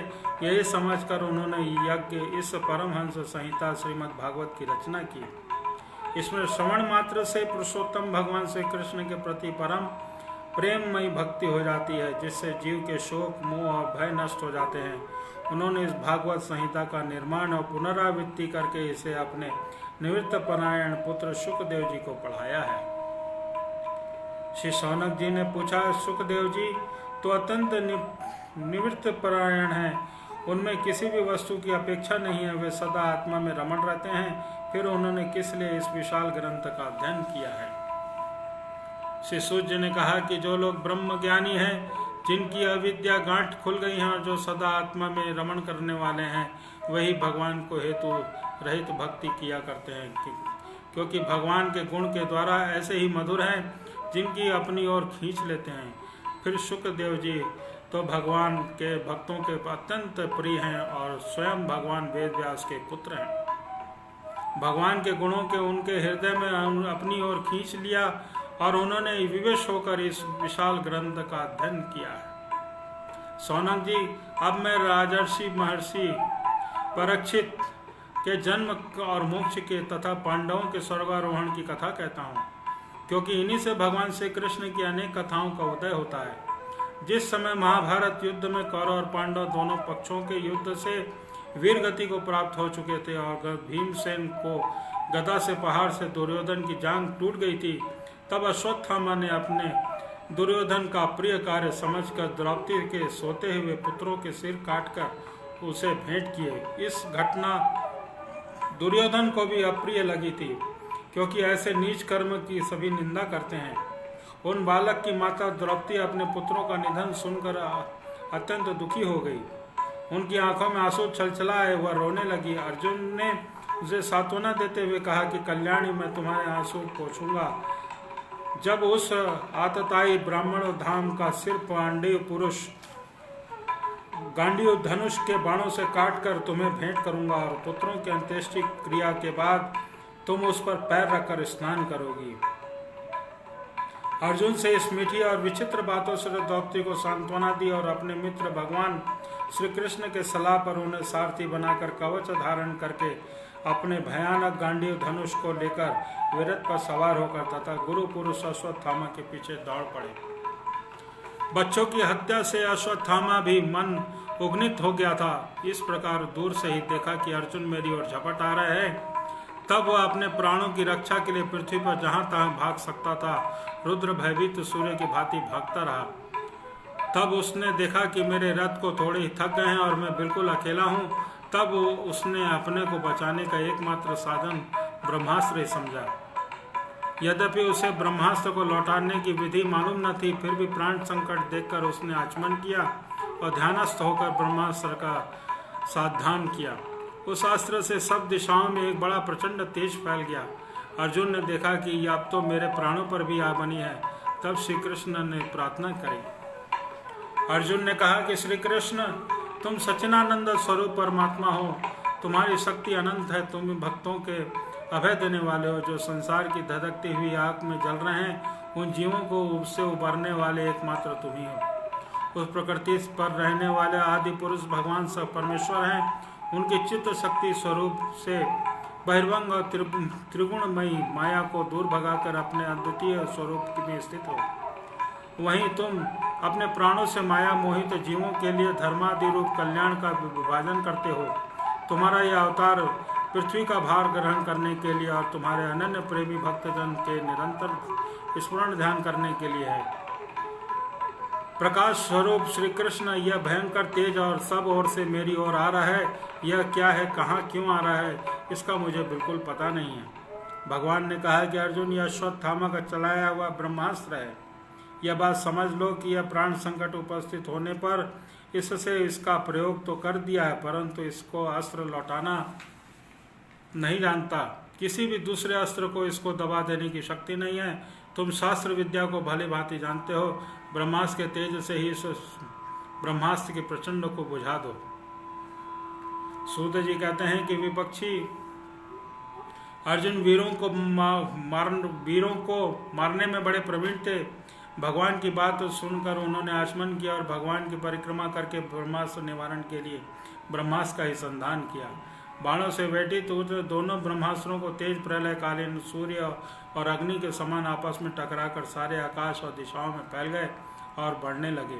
यही समझकर उन्होंने यज्ञ इस परमहंस संहिता श्रीमद् भागवत की रचना की। इसमें श्रवण मात्र से पुरुषोत्तम भगवान श्री कृष्ण के प्रति परम प्रेममयी भक्ति हो जाती है, जिससे जीव के शोक मोह और भय नष्ट हो जाते हैं। उन्होंने इस भागवत संहिता का निर्माण और पुनरावृत्ति करके इसे अपने निवृत्त परायण पुत्र सुखदेव जी को पढ़ाया है। श्री शौनक जी ने पूछा, सुखदेव जी तो अत्यंत निवृत्त परायण हैं, उनमें किसी भी वस्तु की अपेक्षा नहीं है, वे सदा आत्मा में रमण रहते हैं, फिर उन्होंने किस लिए इस विशाल ग्रंथ का अध्ययन किया है? श्री सूत जी ने कहा कि जो लोग ब्रह्म ज्ञानी हैं, जिनकी अविद्या गांठ खुल गई है और जो सदा आत्मा में रमण करने वाले हैं, वही भगवान को हेतु रहित भक्ति किया करते हैं, क्योंकि भगवान के गुण के द्वारा ऐसे ही मधुर हैं जिनकी अपनी ओर खींच लेते हैं। फिर शुक्रदेव जी तो भगवान के भक्तों के अत्यंत प्रिय हैं और स्वयं भगवान वेद व्यास के पुत्र हैं। भगवान के गुणों के उनके हृदय में अपनी ओर खींच लिया और उन्होंने विवश होकर इस विशाल ग्रंथ का अध्ययन किया है। शौनक जी, अब मैं राजर्षि महर्षि परीक्षित के जन्म और मोक्ष के तथा पांडवों के स्वर्गारोहण की कथा कहता हूँ, क्योंकि इन्हीं से भगवान श्री कृष्ण की अनेक कथाओं का उदय होता है। जिस समय महाभारत युद्ध में कौरव और पांडव दोनों पक्षों के युद्ध से वीर गति को प्राप्त हो चुके थे और भीमसेन को गदा से पहाड़ से दुर्योधन की जांघ टूट गई थी, तब अश्वत्थामा ने अपने दुर्योधन का प्रिय कार्य समझकर द्रौपदी के सोते हुए पुत्रों के सिर काटकर उसे भेंट किए। इस घटना दुर्योधन को भी अप्रिय लगी थी, क्योंकि ऐसे नीच कर्म की सभी निंदा करते हैं। उन बालक की माता द्रौपदी अपने पुत्रों का निधन सुनकर अत्यंत दुखी हो गई। उनकी आंखों में आंसू छलछलाए, वह रोने लगी। अर्जुन ने उसे सांत्वना देते हुए कहा कि कल्याणी, मैं तुम्हारे आंसू पोंछूंगा। जब उस आतताई ब्राह्मण धाम का सिर पांडव पुरुष गांडीव धनुष के बाणों से काटकर तुम्हें भेंट करूंगा और पुत्रों की अंत्येष्टि क्रिया के बाद तुम उस पर पैर रखकर स्नान करोगी। अर्जुन से इस मीठी और विचित्र बातों से द्रौपदी को सांत्वना दी और अपने मित्र भगवान श्री कृष्ण के सलाह पर उन्हें सारथी बनाकर कवच धारण करके अपने भयानक गांडीव धनुष को लेकर विरथ पर सवार होकर तथा गुरु पुरुष अश्वत्थामा के पीछे दौड़ पड़े। बच्चों की हत्या से अश्वत्थामा भी मन उग्नित हो गया था। इस प्रकार दूर से ही देखा कि अर्जुन मेरी ओर झपट आ रहे हैं। तब वह अपने प्राणों की रक्षा के लिए पृथ्वी पर जहां तहां भाग सकता था रुद्र भयभीत सूर्य की भांति भागता रहा। तब उसने देखा कि मेरे रथ को थोड़े ही थक गए हैं और मैं बिल्कुल अकेला हूँ। तब उसने अपने को बचाने का एकमात्र साधन ब्रह्मास्त्र ही समझा। यद्यपि उसे ब्रह्मास्त्र को लौटाने की विधि मालूम न थी, फिर भी प्राण संकट देखकर उसने आचमन किया और ध्यानस्थ होकर ब्रह्मास्त्र का सावधान किया। उस अस्त्र से सब दिशाओं में एक बड़ा प्रचंड तेज फैल गया। अर्जुन ने देखा कि अब तो मेरे प्राणों पर भी आ बनी है। तब श्री कृष्ण ने प्रार्थना करी। अर्जुन ने कहा कि श्री कृष्ण, तुम सच्चिदानंद स्वरूप परमात्मा हो, तुम्हारी शक्ति अनंत है, तुम भक्तों के अभय देने वाले हो। जो संसार की धधकती हुई आग में जल रहे हैं, उन जीवों को उससे उबरने वाले एकमात्र तुम ही हो। उस प्रकृति पर रहने वाले आदि पुरुष भगवान सब परमेश्वर हैं। उनकी चित्त शक्ति स्वरूप से बहिर्भंग और त्रिगुणमयी माया को दूर भगाकर अपने अद्वितीय स्वरूप में स्थित हो। वहीं तुम अपने प्राणों से माया मोहित जीवों के लिए धर्मादि रूप कल्याण का विभाजन करते हो। तुम्हारा यह अवतार पृथ्वी का भार ग्रहण करने के लिए और तुम्हारे अनन्य प्रेमी भक्तजन के निरंतर स्मरण ध्यान करने के लिए है। प्रकाश स्वरूप श्री कृष्ण, यह भयंकर तेज और सब ओर से मेरी ओर आ रहा है। यह क्या है, कहाँ क्यों आ रहा है, इसका मुझे बिल्कुल पता नहीं है। भगवान ने कहा कि अर्जुन, यह अश्वत्थामा का चलाया हुआ ब्रह्मास्त्र है। यह बात समझ लो कि यह प्राण संकट उपस्थित होने पर इससे इसका प्रयोग तो कर दिया है, परंतु इसको अस्त्र लौटाना नहीं जानता। किसी भी दूसरे अस्त्र को इसको दबा देने की शक्ति नहीं है। तुम शास्त्र विद्या को भली भांति जानते हो। ब्रह्मास्त्र के तेज से ही इस ब्रह्मास्त्र के प्रचंड को बुझा दो। सूत जी कहते हैं कि विपक्षी अर्जुन वीरों को मारने में बड़े प्रवीण थे। भगवान की बात सुनकर उन्होंने आचमन किया और भगवान की परिक्रमा करके ब्रह्मास्त्र निवारण के लिए ब्रह्मास्त्र का ही संधान किया। बाणों से व्यतीत दोनों ब्रह्मास्त्रों को तेज प्रलयकालीन सूर्य और अग्नि के समान आपस में टकराकर सारे आकाश और दिशाओं में फैल गए और बढ़ने लगे।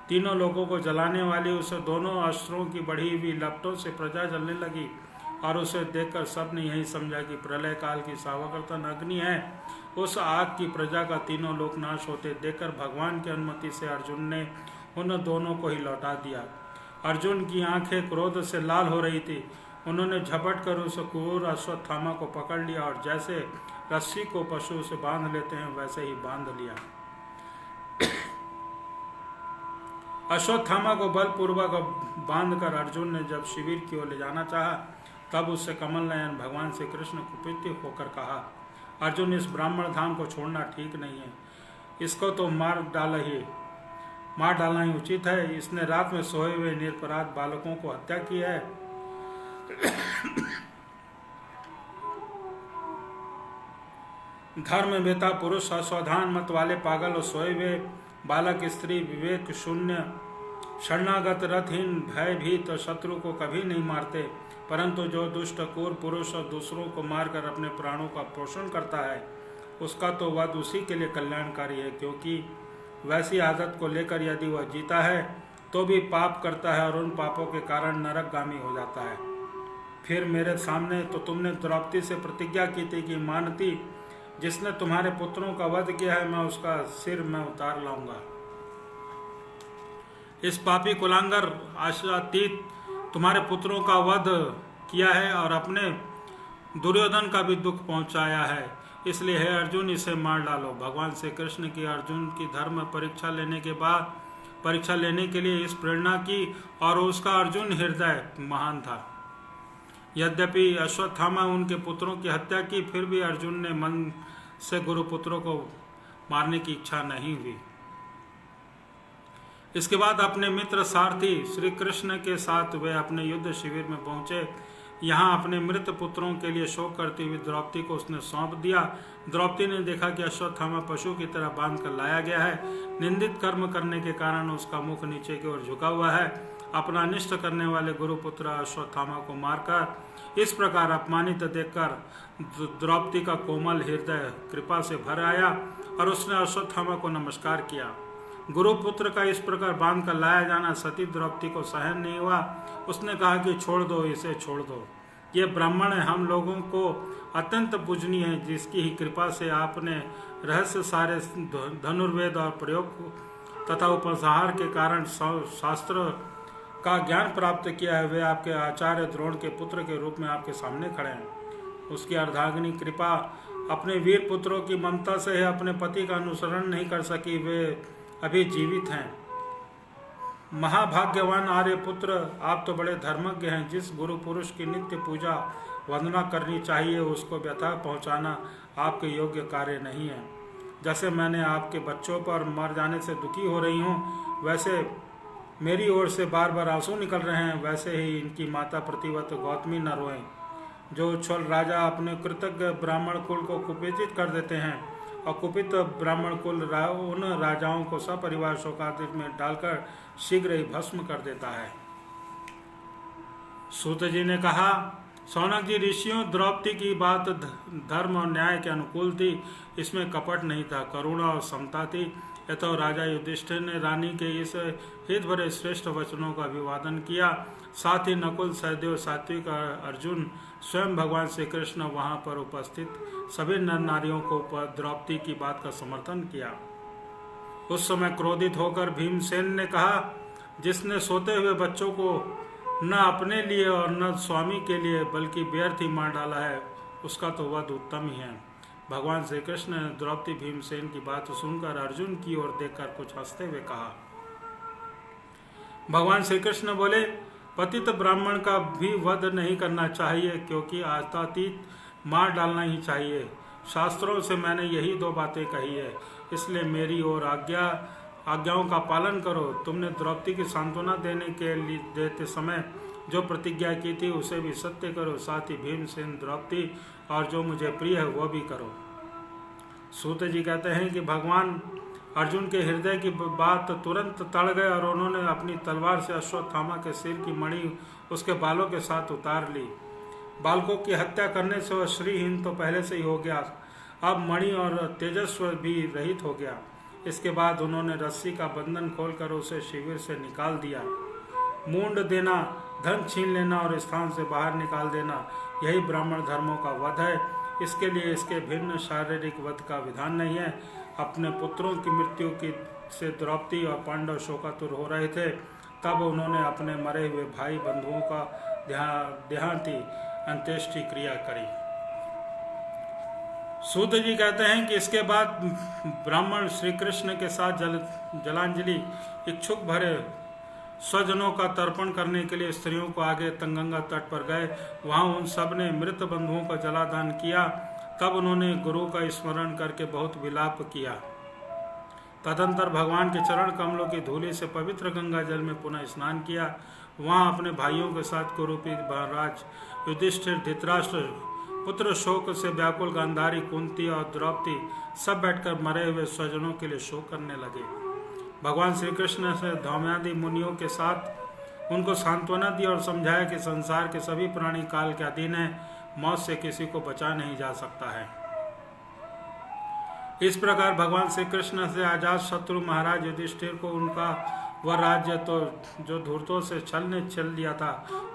तीनों लोगों को जलाने वाली उस दोनों अस्त्रों की बढ़ी हुई लपटों से प्रजा जलने लगी और उसे देखकर सबने यही समझा कि प्रलय काल की सावकर्तन अग्नि है। उस आग की प्रजा का तीनों लोक नाश होते देखकर भगवान की अनुमति से अर्जुन ने उन दोनों को ही लौटा दिया। अर्जुन की आंखें क्रोध से लाल हो रही थी। उन्होंने झपट कर उस क्रूर अश्वत्थामा को पकड़ लिया और जैसे रस्सी को पशु से बांध लेते हैं वैसे ही बांध लिया। अश्वत्थामा को बलपूर्वक बांधकर अर्जुन ने जब शिविर की ओर ले जाना चाहा, तब उससे कमल नयन भगवान श्री कृष्ण कुपित होकर कहा, अर्जुन, इस ब्राह्मण धाम को छोड़ना ठीक नहीं है। इसको तो मार डालना ही उचित है। इसने रात में सोए हुए निरपराध बालकों को हत्या की है। धर्म बेता पुरुष, असावधान मत वाले पागल और सोए हुए बालक, स्त्री, विवेक शून्य, शरणागत, रथहीन, भयभीत शत्रु को कभी नहीं मारते, परंतु जो दुष्ट क्रूर पुरुष और दूसरों को मारकर अपने प्राणों का पोषण करता है, उसका तो वध उसी के लिए कल्याणकारी है, क्योंकि वैसी आदत को लेकर यदि वह जीता है तो भी पाप करता है और उन पापों के कारण नरकगामी हो जाता है। फिर मेरे सामने तो तुमने द्रौपदी से प्रतिज्ञा की थी कि मानती, जिसने तुम्हारे पुत्रों का वध किया है, मैं उसका सिर मैं उतार लाऊंगा। इस पापी कुलांगर आशातीत तुम्हारे पुत्रों का वध किया है और अपने दुर्योधन का भी दुख पहुंचाया है। इसलिए हे अर्जुन, इसे मार डालो। भगवान श्री कृष्ण की अर्जुन की धर्म परीक्षा लेने के लिए इस प्रेरणा की और उसका अर्जुन हृदय महान था। यद्यपि अश्वत्थामा उनके पुत्रों की हत्या की, फिर भी अर्जुन ने मन से गुरुपुत्रों को मारने की इच्छा नहीं हुई। इसके बाद अपने मित्र सारथी श्री कृष्ण के साथ वे अपने युद्ध शिविर में पहुंचे। यहाँ अपने मृत पुत्रों के लिए शोक करती हुई द्रौपदी को उसने सौंप दिया। द्रौपदी ने देखा कि अश्वत्थामा पशु की तरह बांध कर लाया गया है। निंदित कर्म करने के कारण उसका मुख नीचे की ओर झुका हुआ है। अपना अनिष्ट करने वाले गुरुपुत्र अश्वत्थामा को मारकर इस प्रकार अपमानित देखकर द्रौपदी का कोमल हृदय कृपा से भर आया और उसने अश्वत्थामा को नमस्कार किया। गुरुपुत्र का इस प्रकार बांध कर लाया जाना सती द्रौपदी को सहन नहीं हुआ। उसने कहा कि छोड़ दो, इसे छोड़ दो। ये ब्राह्मण है, हम लोगों को अत्यंत पूजनीय है, जिसकी ही कृपा से आपने रहस्य सारे धनुर्वेद और तथा उपसंहार के कारण शास्त्र का ज्ञान प्राप्त किया है, वे आपके आचार्य द्रोण के पुत्र के रूप में आपके सामने खड़े हैं। उसकी अर्धांगिनी कृपा अपने वीर पुत्रों की ममता से है, अपने पति का अनुसरण नहीं कर सकी, वे अभी जीवित हैं। महाभाग्यवान आर्य पुत्र, आप तो बड़े धर्मज्ञ हैं। जिस गुरु पुरुष की नित्य पूजा वंदना करनी चाहिए, उसको व्यथा पहुंचाना आपके योग्य कार्य नहीं है। जैसे मैंने आपके बच्चों पर मर जाने से दुखी हो रही हूँ, वैसे मेरी ओर से बार बार आंसू निकल रहे हैं, वैसे ही इनकी माता प्रतिवत गौतमी न रोएं। जो छल राजा अपने कृतज्ञ ब्राह्मण कुल को कुपित कर देते हैं और कुपित ब्राह्मण कुल उन राजाओं को सपरिवार शोकांतिक में डालकर शीघ्र ही भस्म कर देता है। सूत जी ने कहा, सौनक जी, ऋषियों द्रौपदी की बात धर्म और न्याय के अनुकूल थी, इसमें कपट नहीं था, करुणा और समता थी। अतः राजा युधिष्ठिर ने रानी के इस हित भरे श्रेष्ठ वचनों का अभिवादन किया। साथ ही नकुल, सहदेव, सात्विक और अर्जुन, स्वयं भगवान श्री कृष्ण वहां पर उपस्थित सभी नर नारियों को द्रौपदी की बात का समर्थन किया। उस समय क्रोधित होकर भीमसेन ने कहा, जिसने सोते हुए बच्चों को न अपने लिए और न स्वामी के लिए बल्कि व्यर्थ ही मार डाला है, उसका तो वध उत्तम ही है। भगवान श्री कृष्ण ने द्रौपदी भीमसेन की बात सुनकर अर्जुन की ओर देखकर कुछ हंसते हुए कहा। भगवान श्री कृष्ण बोले, पतित ब्राह्मण का भी वध नहीं करना चाहिए, क्योंकि आत्मातीत मार डालना ही चाहिए। शास्त्रों से मैंने यही दो बातें कही है, इसलिए मेरी ओर आज्ञाओं का पालन करो। तुमने द्रौपदी की सांत्वना देते समय जो प्रतिज्ञा की थी, उसे भी सत्य करो। साथ ही भीमसेन, द्रौपदी और जो मुझे प्रिय है वो भी करो। सूत जी कहते हैं कि भगवान अर्जुन के हृदय की बात तुरंत तड़ गए और उन्होंने अपनी तलवार से अश्वत्थामा के सिर की मणि उसके बालों के साथ उतार ली। बालकों की हत्या करने से वह श्रीहीन तो पहले से ही हो गया, अब मणि और तेजस्व भी रहित हो गया। इसके बाद उन्होंने रस्सी का बंधन खोलकर उसे शिविर से निकाल दिया। मूंड देना, धन छीन लेना और स्थान से बाहर निकाल देना, यही ब्राह्मण धर्मों का वध है। इसके लिए इसके भिन्न शारीरिक वध का विधान नहीं है। अपने पुत्रों की मृत्यु की से द्रौपदी और पांडव शोकातुर हो रहे थे, तब उन्होंने अपने मरे हुए भाई बंधुओं का देहांती अंत्येष्टि क्रिया करी। सूत जी कहते हैं कि इसके बाद ब्राह्मण श्री कृष्ण के साथ जलांजलि इच्छुक भरे स्वजनों का तर्पण करने के लिए स्त्रियों को आगे तंगंगा तट पर गए। वहां उन सब ने मृत बंधुओं का जलादान किया। तब उन्होंने गुरु का स्मरण करके बहुत विलाप किया। तदंतर भगवान के चरण कमलों की धूलि से पवित्र गंगा जल में पुनः स्नान किया। वहां अपने भाइयों के साथ कुरुपी, महाराज युधिष्ठिर, धृतराष्ट्र, पुत्र शोक से व्याकुल गांधारी, कुंती और द्रौपदी सब बैठकर मरे हुए स्वजनों के लिए शोक करने लगे। भगवान श्री कृष्ण से धौम्यादि मुनियों के साथ उनको सांत्वना दी और समझाया कि संसार के सभी प्राणी काल के अधीन है, मौत से किसी को बचा नहीं जा सकता है। इस प्रकार भगवान श्री कृष्ण से आजाद शत्रु महाराज युधिष्ठिर को उनका वह राज्य तो जो धूर्तों से छल ने छल लिया था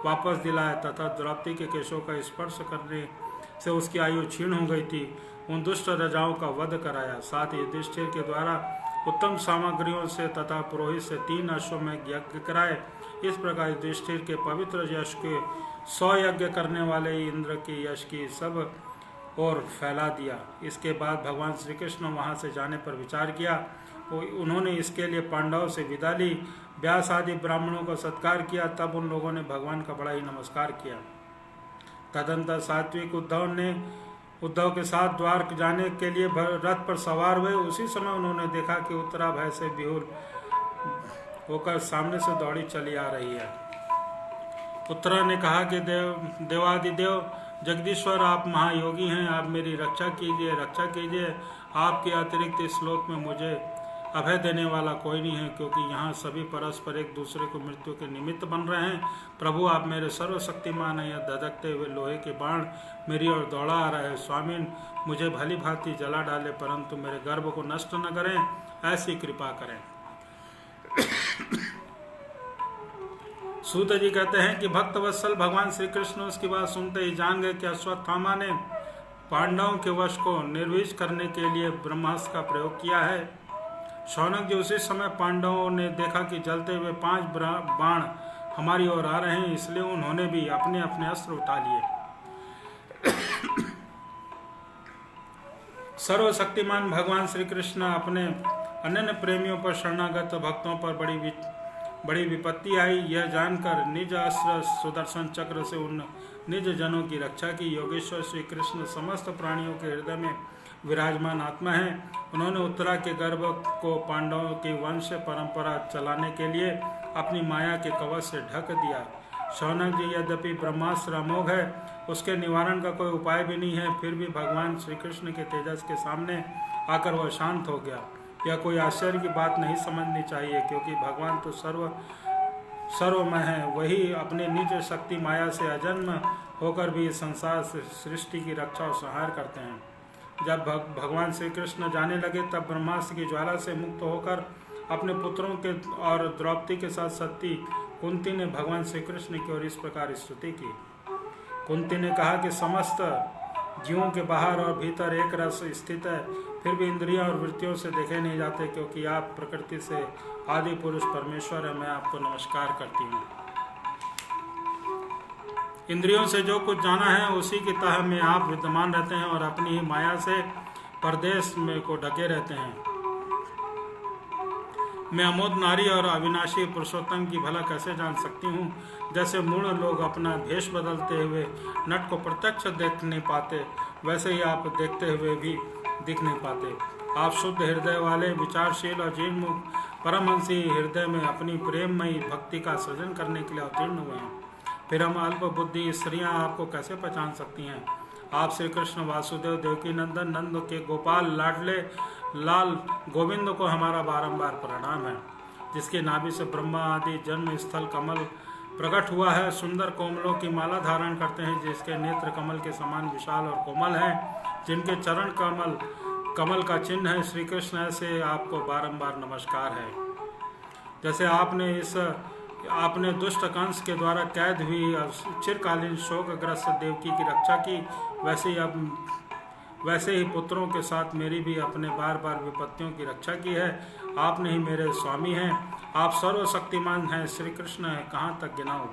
वापस दिलाया, तथा द्रौपदी के केशों का स्पर्श करने से उसकी आयु क्षीण हो गई थी, उन दुष्ट राजाओं का वध कराया। साथ ही युधिष्ठिर के द्वारा उत्तम सामग्रियों से तथा पुरोहित से 3 अश्वमेध यज्ञ कराए। इस प्रकार युधिष्ठिर के पवित्र यश के 100 यज्ञ करने वाले इंद्र के यश की सब और फैला दिया। इसके बाद भगवान श्री कृष्ण वहां से जाने पर विचार किया। उन्होंने इसके लिए पांडवों से विदा ली, व्यास आदि ब्राह्मणों का सत्कार किया। तब उन लोगों ने भगवान का बड़ा ही नमस्कार किया। तदंतर सात्विक उद्धव के साथ द्वार जाने के लिए रथ पर सवार हुए। उसी समय उन्होंने देखा कि उत्तरा भय से विहुल होकर सामने से दौड़ी चली आ रही है। उत्तरा ने कहा कि देवादिदेव जगदीश्वर, आप महायोगी हैं, आप मेरी रक्षा कीजिए, रक्षा कीजिए। आपके अतिरिक्त इस श्लोक में मुझे अभय देने वाला कोई नहीं है, क्योंकि यहाँ सभी परस्पर एक दूसरे को मृत्यु के निमित्त बन रहे हैं। प्रभु, आप मेरे सर्वशक्तिमान हैं। धधकते हुए लोहे के बाण मेरी ओर दौड़ा आ रहे हैं। स्वामी, मुझे भली भांति जला डाले, परंतु मेरे गर्भ को नष्ट न करें, ऐसी कृपा करें। सूत जी कहते हैं कि भक्त वत्सल भगवान श्री कृष्ण उसकी बात सुनते ही जान गए कि अश्वत्थामा ने पांडवों के वश को निर्विष करने के लिए ब्रह्मास्त्र का प्रयोग किया है। शौनक जी, उसी समय पांडवों ने देखा कि जलते हुए 5 बाण हमारी ओर आ रहे हैं, इसलिए उन्होंने भी अपने अपने अस्त्र उठा लिए। सर्वशक्तिमान भगवान श्री कृष्ण अपने अनन्य प्रेमियों पर, शरणागत भक्तों पर बड़ी विपत्ति आई, यह जानकर निज अस्त्र सुदर्शन चक्र से उन निज जनों की रक्षा की। योगेश्वर श्री कृष्ण समस्त प्राणियों के हृदय में विराजमान आत्मा है। उन्होंने उत्तरा के गर्भ को पांडवों की वंश परंपरा चलाने के लिए अपनी माया के कवच से ढक दिया। शौनक जी, यद्यपि ब्रह्मास्त्र अमोघ है, उसके निवारण का कोई उपाय भी नहीं है, फिर भी भगवान श्री कृष्ण के तेजस के सामने आकर वह शांत हो गया। यह कोई आश्चर्य की बात नहीं समझनी चाहिए, क्योंकि भगवान तो सर्वमय है। वही अपने निज शक्ति माया से अजन्म होकर भी संसार सृष्टि की रक्षा और संहार करते हैं। जब भगवान श्री कृष्ण जाने लगे, तब ब्रह्मास्त्र की ज्वाला से मुक्त होकर अपने पुत्रों के और द्रौपदी के साथ सती कुंती ने भगवान श्री कृष्ण की ओर इस प्रकार स्तुति की। कुंती ने कहा कि समस्त जीवों के बाहर और भीतर एक रस स्थित है, फिर भी इंद्रियों और वृत्तियों से देखे नहीं जाते, क्योंकि आप प्रकृति से आदि पुरुष परमेश्वर है। मैं आपको नमस्कार करती हूँ। इंद्रियों से जो कुछ जाना है, उसी की तह में आप विद्यमान रहते हैं और अपनी ही माया से परदेश में को ढके रहते हैं। मैं अमोद नारी और अविनाशी पुरुषोत्तम की भला कैसे जान सकती हूँ। जैसे मूढ़ लोग अपना भेष बदलते हुए नट को प्रत्यक्ष देख नहीं पाते, वैसे ही आप देखते हुए भी दिख नहीं पाते। आप शुद्ध हृदय वाले, विचारशील और जीवमुख परमहंसी हृदय में अपनी प्रेममयी भक्ति का सृजन करने के लिए अवतीर्ण हुए हैं। फिर हम अल्प बुद्धि स्त्रियां आपको कैसे पहचान सकती हैं। आप श्री कृष्ण वासुदेव देवकी नंदन, नंद के गोपाल लाडले लाल गोविंद को हमारा बारंबार प्रणाम है, जिसके नाभि से ब्रह्मा आदि जन्म स्थल कमल प्रकट हुआ है। सुंदर कोमलों की माला धारण करते हैं, जिसके नेत्र कमल के समान विशाल और कोमल हैं, जिनके चरण कमल का चिन्ह है। श्री कृष्ण, ऐसे आपको बारंबार नमस्कार है। जैसे आपने दुष्ट कंस के द्वारा कैद हुई चिरकालीन शोकग्रस्त देवकी की रक्षा की, वैसे ही पुत्रों के साथ मेरी भी अपने बार बार विपत्तियों की रक्षा की है। आपने ही मेरे स्वामी हैं, आप सर्वशक्तिमान हैं। श्री कृष्ण है, कहाँ तक गिनाऊं।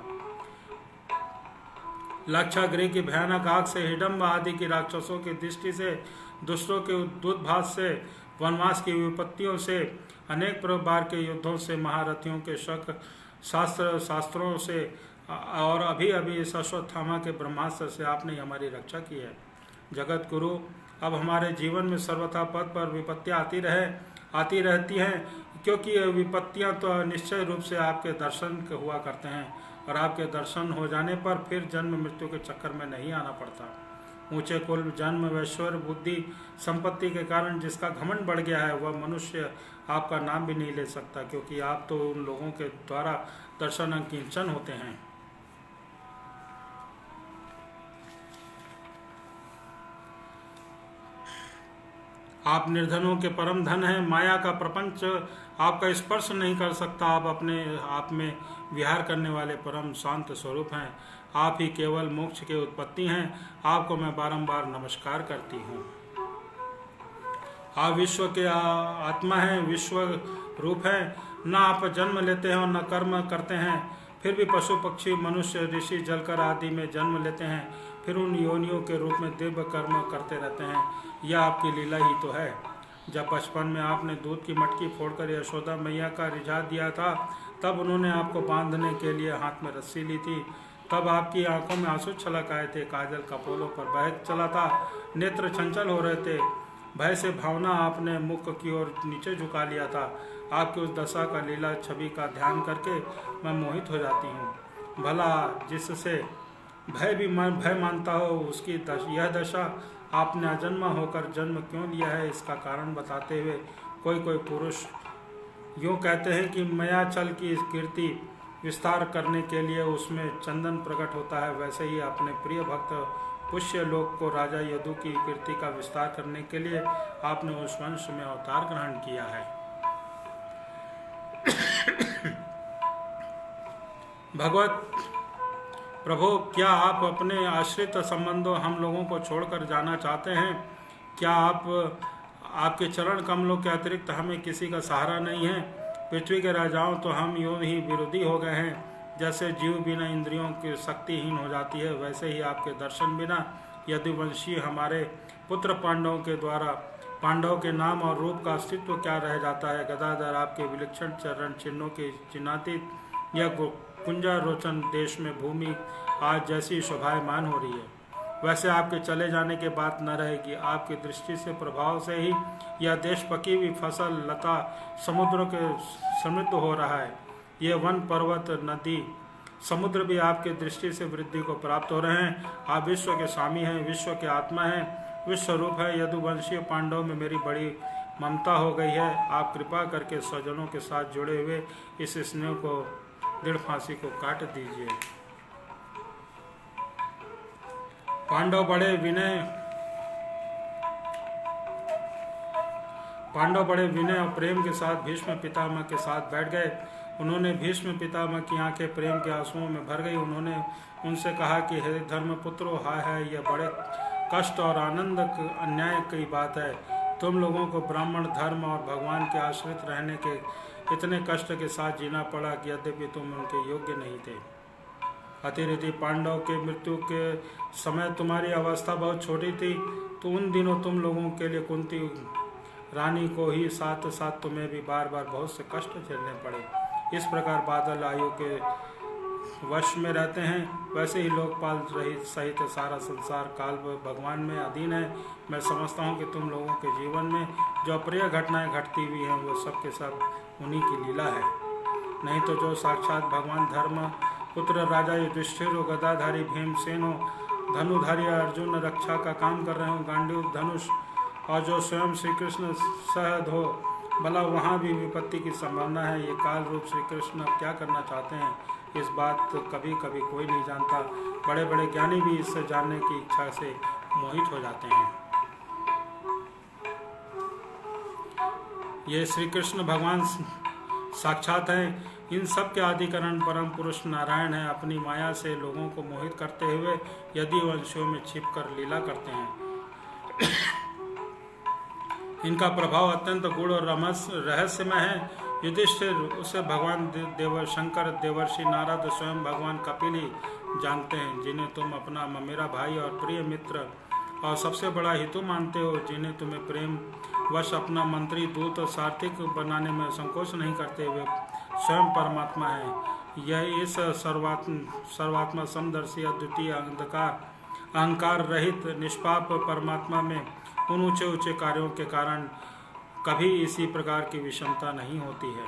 लाक्षागृह की भयानक आग से, हिडम्ब आदि की राक्षसों की दृष्टि से, दुष्टों के दूतभात से, वनवास की विपत्तियों से, अनेक बार के युद्धों से, महारथियों के शास्त्रों से और अभी इस अश्वत्थामा के ब्रह्मास्त्र से आपने हमारी रक्षा की है। जगत गुरु, अब हमारे जीवन में सर्वथा पद पर विपत्तियाँ आती रहती हैं, क्योंकि ये विपत्तियाँ तो निश्चय रूप से आपके दर्शन हुआ करते हैं, और आपके दर्शन हो जाने पर फिर जन्म मृत्यु के चक्कर में नहीं आना पड़ता। ऊंचे कुल, जन्म, ऐश्वर्य, बुद्धि, संपत्ति के कारण जिसका घमंड बढ़ गया है, वह मनुष्य आपका नाम भी नहीं ले सकता, क्योंकि आप तो उन लोगों के द्वारा दर्शन अंकिंचन होते हैं। आप निर्धनों के परम धन हैं। माया का प्रपंच आपका स्पर्श नहीं कर सकता। आप अपने आप में विहार करने वाले परम शांत स्वरूप हैं। आप ही केवल मोक्ष के उत्पत्ति हैं। आपको मैं बारंबार नमस्कार करती हूँ। आप विश्व के आत्मा हैं, विश्व रूप हैं। न आप जन्म लेते हैं और न कर्म करते हैं, फिर भी पशु पक्षी मनुष्य ऋषि जलकर आदि में जन्म लेते हैं, फिर उन योनियों के रूप में दिव्य कर्म करते रहते हैं। यह आपकी लीला ही तो है। जब बचपन में आपने दूध की मटकी फोड़कर यशोदा मैया का रिझा दिया था, तब उन्होंने आपको बांधने के लिए हाथ में रस्सी ली थी। तब आपकी आंखों में आंसू छलक आए थे, काजल कपोलों पर बह चला था, नेत्र चंचल हो रहे थे। भय से भावना आपने मुख की ओर नीचे झुका लिया था। आपकी उस दशा का लीला छवि का ध्यान करके मैं मोहित हो जाती हूँ। भला जिससे भय मानता हो, उसकी यह दशा आपने अजन्मा होकर जन्म क्यों लिया है, इसका कारण बताते हुए कोई पुरुष यूँ कहते हैं कि मयाचल की कीर्ति विस्तार करने के लिए उसमें चंदन प्रकट होता है। वैसे ही अपने प्रिय भक्त पुष्य लोक को राजा यदु की कीर्ति का विस्तार करने के लिए आपने उस वंश में अवतार ग्रहण किया है। भगवत प्रभु, क्या आप अपने आश्रित संबंधों हम लोगों को छोड़कर जाना चाहते हैं? क्या आपके चरण कमलों के अतिरिक्त हमें किसी का सहारा नहीं है। पृथ्वी के राजाओं तो हम यूं ही विरोधी हो गए हैं। जैसे जीव बिना इंद्रियों की शक्तिहीन हो जाती है, वैसे ही आपके दर्शन बिना यदुवंशी हमारे पुत्र पांडवों के द्वारा पांडवों के नाम और रूप का अस्तित्व क्या रह जाता है। गदाधर आपके विलक्षण चरण चिन्हों के चिन्हातीत यह कुंजा रोचन देश में भूमि आज जैसी शोभायमान हो रही है, वैसे आपके चले जाने के बाद न रहेगी। आपकी दृष्टि से प्रभाव से ही यह देश पकी हुई फसल लता समुद्रों के समृद्ध हो रहा है। ये वन पर्वत नदी समुद्र भी आपके दृष्टि से वृद्धि को प्राप्त हो रहे हैं। आप विश्व के स्वामी हैं, विश्व के आत्मा हैं, विश्व रूप है। यदुवंशीय पांडव में मेरी बड़ी ममता हो गई है। आप कृपा करके स्वजनों के साथ जुड़े हुए इस स्नेह को दृढ़ फांसी को काट दीजिए। पांडव बड़े विनय और प्रेम के साथ भीष्म पितामह के साथ बैठ गए। उन्होंने भीष्म पितामह की आंखें प्रेम के आंसुओं में भर गई। उन्होंने उनसे कहा कि हे धर्मपुत्रों, हाय हाय, यह बड़े कष्ट और आनंद अन्याय की बात है। तुम लोगों को ब्राह्मण धर्म और भगवान के आश्रित रहने के इतने कष्ट के साथ जीना पड़ा कि यद्यपि तुम उनके योग्य नहीं थे। अतिरिति पांडव के मृत्यु के समय तुम्हारी अवस्था बहुत छोटी थी, तो उन दिनों तुम लोगों के लिए कुंती रानी को ही साथ साथ तुम्हें भी बार बार बहुत से कष्ट झेलने पड़े। इस प्रकार बादल आयु के वश में रहते हैं, वैसे ही लोकपाल रहित सहित सारा संसार काल भगवान में अधीन है। मैं समझता हूँ कि तुम लोगों के जीवन में जो अप्रिय घटनाएं घटती हुई हैं, वो सब के सब उन्हीं की लीला है। नहीं तो जो साक्षात भगवान धर्म पुत्र राजा युधिष्ठिर, गदाधारी भीमसेन हो, धनुधारी अर्जुन रक्षा का काम कर रहे हो, गांडीव धनुष, और जो स्वयं श्री कृष्ण सहद हो, भला वहाँ भी विपत्ति की संभावना है। ये काल रूप श्री कृष्ण क्या करना चाहते हैं, इस बात कभी कभी कोई नहीं जानता। बड़े बड़े ज्ञानी भी इससे जानने की इच्छा से मोहित हो जाते हैं। ये श्री कृष्ण भगवान साक्षात हैं। इन सब के आदिकरण परम पुरुष नारायण है। अपनी माया से लोगों को मोहित करते हुए यदि वंशों में छिपकर लीला करते हैं। इनका प्रभाव अत्यंत गूढ़ और रहस्यमय है। युधिष्ठिर, उसे भगवान शंकर, देवर्षि नारद, स्वयं भगवान कपिल ही जानते हैं, जिन्हें तुम अपना मेरा भाई और प्रिय मित्र और सबसे बड़ा हितु मानते हो, जिन्हें तुम्हें प्रेम वश अपना मंत्री दूत और सार्थिक बनाने में संकोच नहीं करते हुए स्वयं परमात्मा है। यह इस सर्वात्मा समदर्शी अद्वितीय अहंकार रहित निष्पाप परमात्मा में उन ऊंचे ऊंचे कार्यों के कारण कभी इसी प्रकार की विषमता नहीं होती है।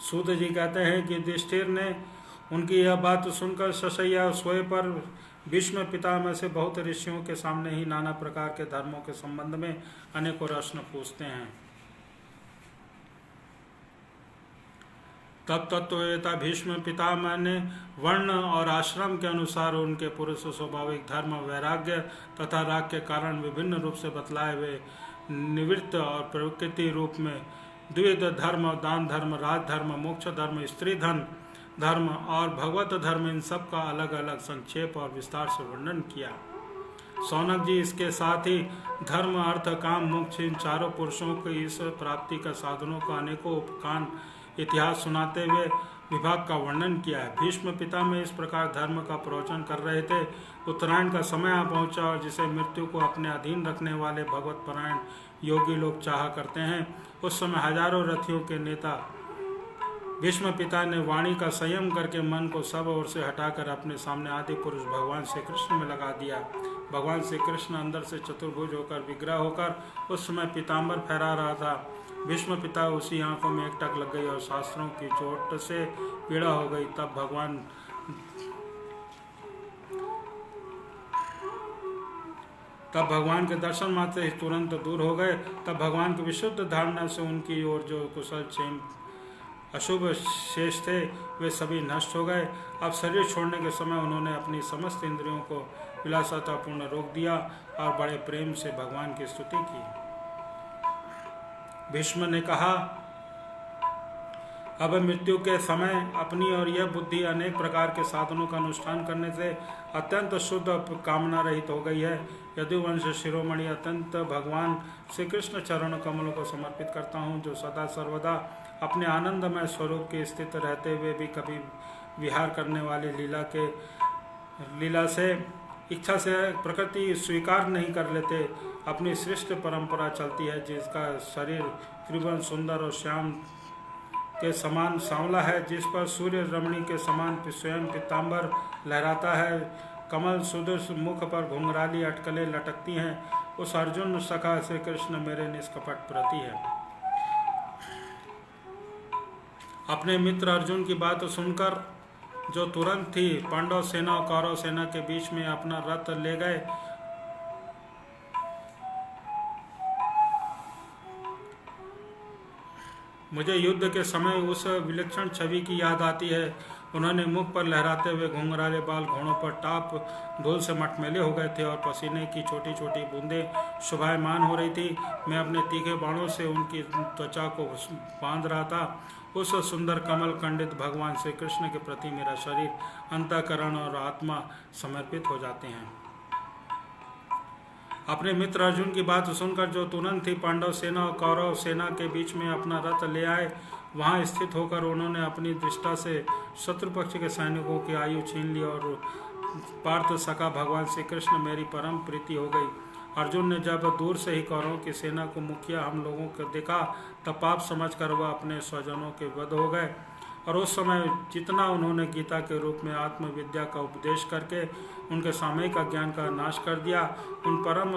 सूत जी कहते हैं कि युधिष्ठिर ने उनकी यह बात सुनकर शशैया सोए पर भीष्म पितामह से बहुत ऋषियों के सामने ही नाना प्रकार के धर्मों के संबंध में अनेकों प्रश्न पूछते हैं। तब तत्ववेता भीष्म पितामह ने वर्ण और आश्रम के अनुसार उनके पुरुष स्वाभाविक धर्म, वैराग्य तथा राग के कारण विभिन्न रूप से बतलाए हुए निवृत्त और प्रकृति रूप में द्विविध धर्म, दान धर्म, राज धर्म, मोक्ष धर्म, स्त्री धन धर्म और भगवत धर्म, इन सब का अलग अलग संक्षेप और विस्तार से वर्णन किया। सौनक जी इसके साथ ही धर्म, अर्थ, काम, मोक्ष, इन चारों पुरुषों की इस प्राप्ति का साधनों का अनेकों उपकान इतिहास सुनाते हुए विभाग का वर्णन किया है। भीष्म पितामह इस प्रकार धर्म का प्रवचन कर रहे थे। उत्तरायण का समय आ पहुंचा और जिसे मृत्यु को अपने अधीन रखने वाले भगवत परायण योगी लोग चाहा करते हैं, उस समय हजारों रथियों के नेता भीष्म पिता ने वाणी का संयम करके मन को सब ओर से हटाकर अपने सामने आदि पुरुष भगवान श्री कृष्ण में लगा दिया। भगवान श्री कृष्ण अंदर से चतुर्भुज होकर विग्रह होकर उस समय पीताम्बर फहरा रहा था। भीष्म पिता उसी आंखों में एकटक लग गई और शास्त्रों की चोट से पीड़ा हो गई। तब भगवान के दर्शन मात्र ही तुरंत दूर हो गए। तब भगवान की विशुद्ध धारणा से उनकी ओर जो कुशल क्षेम अशुभ शेष थे, वे सभी नष्ट हो गए। अब शरीर छोड़ने के समय उन्होंने अपनी समस्त इंद्रियों को विलासितापूर्ण रोक दिया और बड़े प्रेम से भगवान की स्तुति की। भीष्म ने कहा, अब मृत्यु के समय अपनी और यह बुद्धि अनेक प्रकार के साधनों का अनुष्ठान करने से अत्यंत शुद्ध कामना रहित हो गई है। यदुवंश शिरोमणि अत्यंत भगवान श्री कृष्ण चरण कमलों को समर्पित करता हूँ, जो सदा सर्वदा अपने आनंदमय स्वरूप के स्थित रहते हुए भी कभी विहार करने वाली लीला से इच्छा से प्रकृति स्वीकार नहीं कर लेते। अपनी सृष्ट परंपरा चलती है, जिसका शरीर त्रिभुवन सुंदर और श्याम के समान सांवला है, जिस पर सूर्य रमणी के समान स्वयं पीताम्बर लहराता है, कमल सुदृश मुख पर घुंघराली अटकलें लटकती हैं, उस अर्जुन सखा श्री कृष्ण मेरे निष्कपट प्रति है। अपने मित्र अर्जुन की बात सुनकर जो तुरंत ही पांडव सेना और कौरव सेना के बीच में अपना रथ ले गए, मुझे युद्ध के समय उस विलक्षण छवि की याद आती है। उन्होंने मुख पर लहराते हुए घुंघराले बाल घोड़ों पर टाप धूल से मटमैले हो गए थे और पसीने की छोटी छोटी बूंदें शोभायमान हो रही थी। मैं अपने तीखे बाणों से उनकी त्वचा को बांध रहा था। उस सुंदर कमल खंडित भगवान श्री कृष्ण के प्रति मेरा शरीर, अंतःकरण और आत्मा समर्पित हो जाते हैं। अपने मित्र अर्जुन की बात सुनकर जो तुरंत ही पांडव सेना और कौरव सेना के बीच में अपना रथ ले आए, वहां स्थित होकर उन्होंने अपनी दृष्टा से शत्रु पक्ष के सैनिकों की आयु छीन ली और पार्थ सखा भगवान श्री कृष्ण मेरी परम प्रीति हो गई। अर्जुन ने जब दूर से ही कौरवों की सेना को मुखिया हम लोगों को देखा, तब पाप समझकर वह अपने स्वजनों के वध हो गए। और उस समय जितना उन्होंने गीता के रूप में आत्मविद्या का उपदेश करके उनके सामयिक अज्ञान का नाश कर दिया, उन परम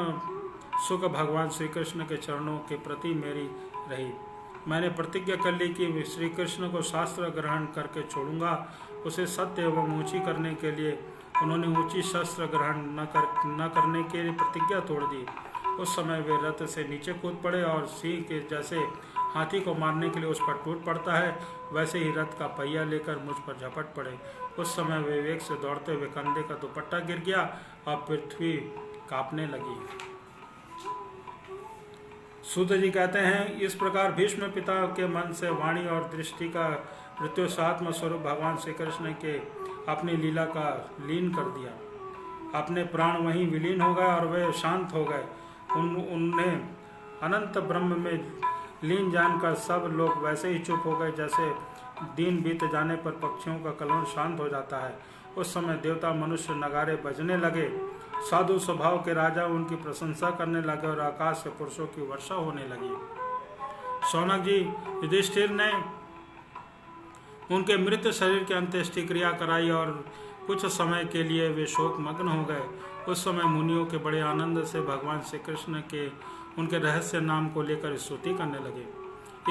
सुख भगवान श्री कृष्ण के चरणों के प्रति मेरी रही। मैंने प्रतिज्ञा कर ली कि श्री कृष्ण को शास्त्र ग्रहण करके छोड़ूंगा। उसे सत्य एवं ऊंची करने के लिए उन्होंने ऊंची शस्त्र ग्रहण न करने के लिए प्रतिज्ञा तोड़ दी। उस समय वे रथ से नीचे कूद पड़े और सिंह के जैसे हाथी को मारने के लिए उस पर टूट पड़ता है, वैसे ही रथ का पहिया लेकर मुझ पर झपट पड़े। उस समय वे वेग से दौड़ते हुए कंधे का दुपट्टा गिर गया और पृथ्वी कांपने लगी। सूत जी कहते हैं, इस प्रकार भीष्म पिता के मन से वाणी और दृष्टि का मृत्युसात्म स्वरूप भगवान श्री कृष्ण के अपनी लीला का लीन कर दिया। अपने प्राण वहीं विलीन हो गए और वे शांत हो गए। उन्हें अनंत ब्रह्म में लीन जानकर सब लोग वैसे ही चुप हो गए जैसे दिन बीत जाने पर पक्षियों का कलरव शांत हो जाता है। उस समय देवता मनुष्य नगारे बजने लगे, साधु स्वभाव के राजा उनकी प्रशंसा करने लगे और आकाश से पुरुषों की वर्षा होने लगी। शौनक जी, युधिष्ठिर ने उनके मृत शरीर की अंत्येष्टि क्रिया कराई और कुछ समय के लिए वे शोक मग्न हो गए। उस समय मुनियों के बड़े आनंद से भगवान श्री कृष्ण के उनके रहस्य नाम को लेकर स्तुति करने लगे।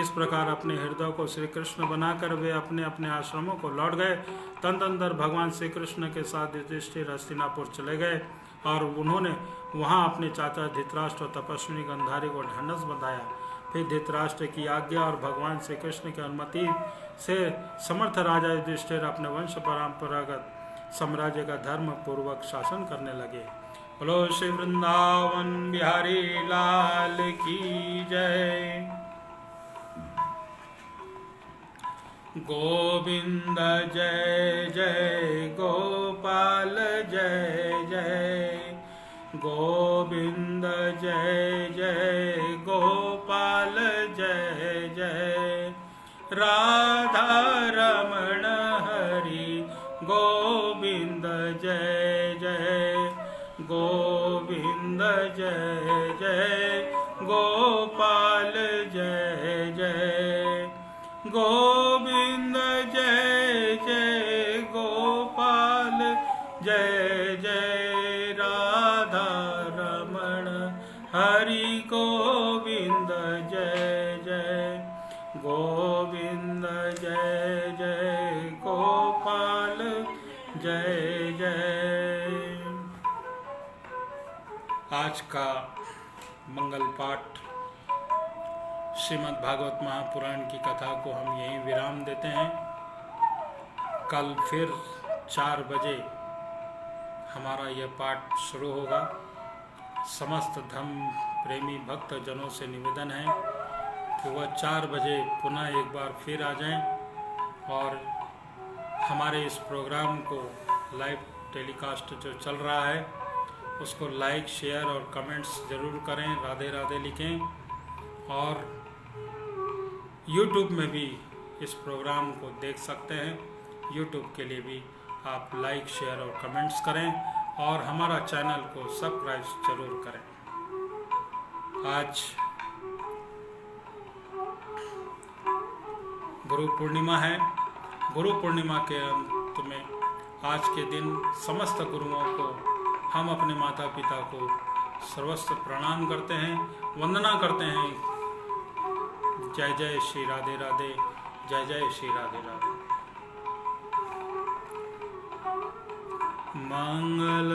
इस प्रकार अपने हृदय को श्री कृष्ण बनाकर वे अपने अपने आश्रमों को लौट गए। तदनंतर भगवान श्री कृष्ण के साथ युधिष्ठिर हस्तिनापुर चले गए और उन्होंने वहां अपने चाचा धृतराष्ट्र और तपस्विनी गांधारी को ढांढस बंधाया। फिर धृतराष्ट्र की आज्ञा और भगवान श्री कृष्ण की अनुमति से समर्थ राजा युधिष्ठिर अपने वंश परंपरागत साम्राज्य का धर्म पूर्वक शासन करने लगे। बोलो श्री वृंदावन बिहारी लाल की जय। गोविंद जय जय गोपाल जय जय, गोविंद जय जय गोपाल जय जय, राधा रमण हरि गोविंद जय जय, गोविंद जय जय गोपाल जय जय, गोविंद जय जय गोपाल जय जय, राधा रमण हरि गोविंद जय जय, गोविंद जय जय गोपाल जय जय। आज का मंगल पाठ श्रीमद् भागवत महापुराण की कथा को हम यहीं विराम देते हैं। कल फिर 4 बजे हमारा यह पाठ शुरू होगा। समस्त धम्म प्रेमी भक्त जनों से निवेदन है कि वह 4 बजे पुनः एक बार फिर आ जाएं और हमारे इस प्रोग्राम को लाइव टेलीकास्ट जो चल रहा है उसको लाइक, शेयर और कमेंट्स ज़रूर करें, राधे राधे लिखें। और यूट्यूब में भी इस प्रोग्राम को देख सकते हैं। यूट्यूब के लिए भी आप लाइक, शेयर और कमेंट्स करें और हमारा चैनल को सब्सक्राइब जरूर करें। आज गुरु पूर्णिमा है। गुरु पूर्णिमा के अंत में आज के दिन समस्त गुरुओं को हम अपने माता पिता को सर्वस्व प्रणाम करते हैं, वंदना करते हैं। जय जय श्री राधे राधे, जय जय श्री राधे राधे। मंगल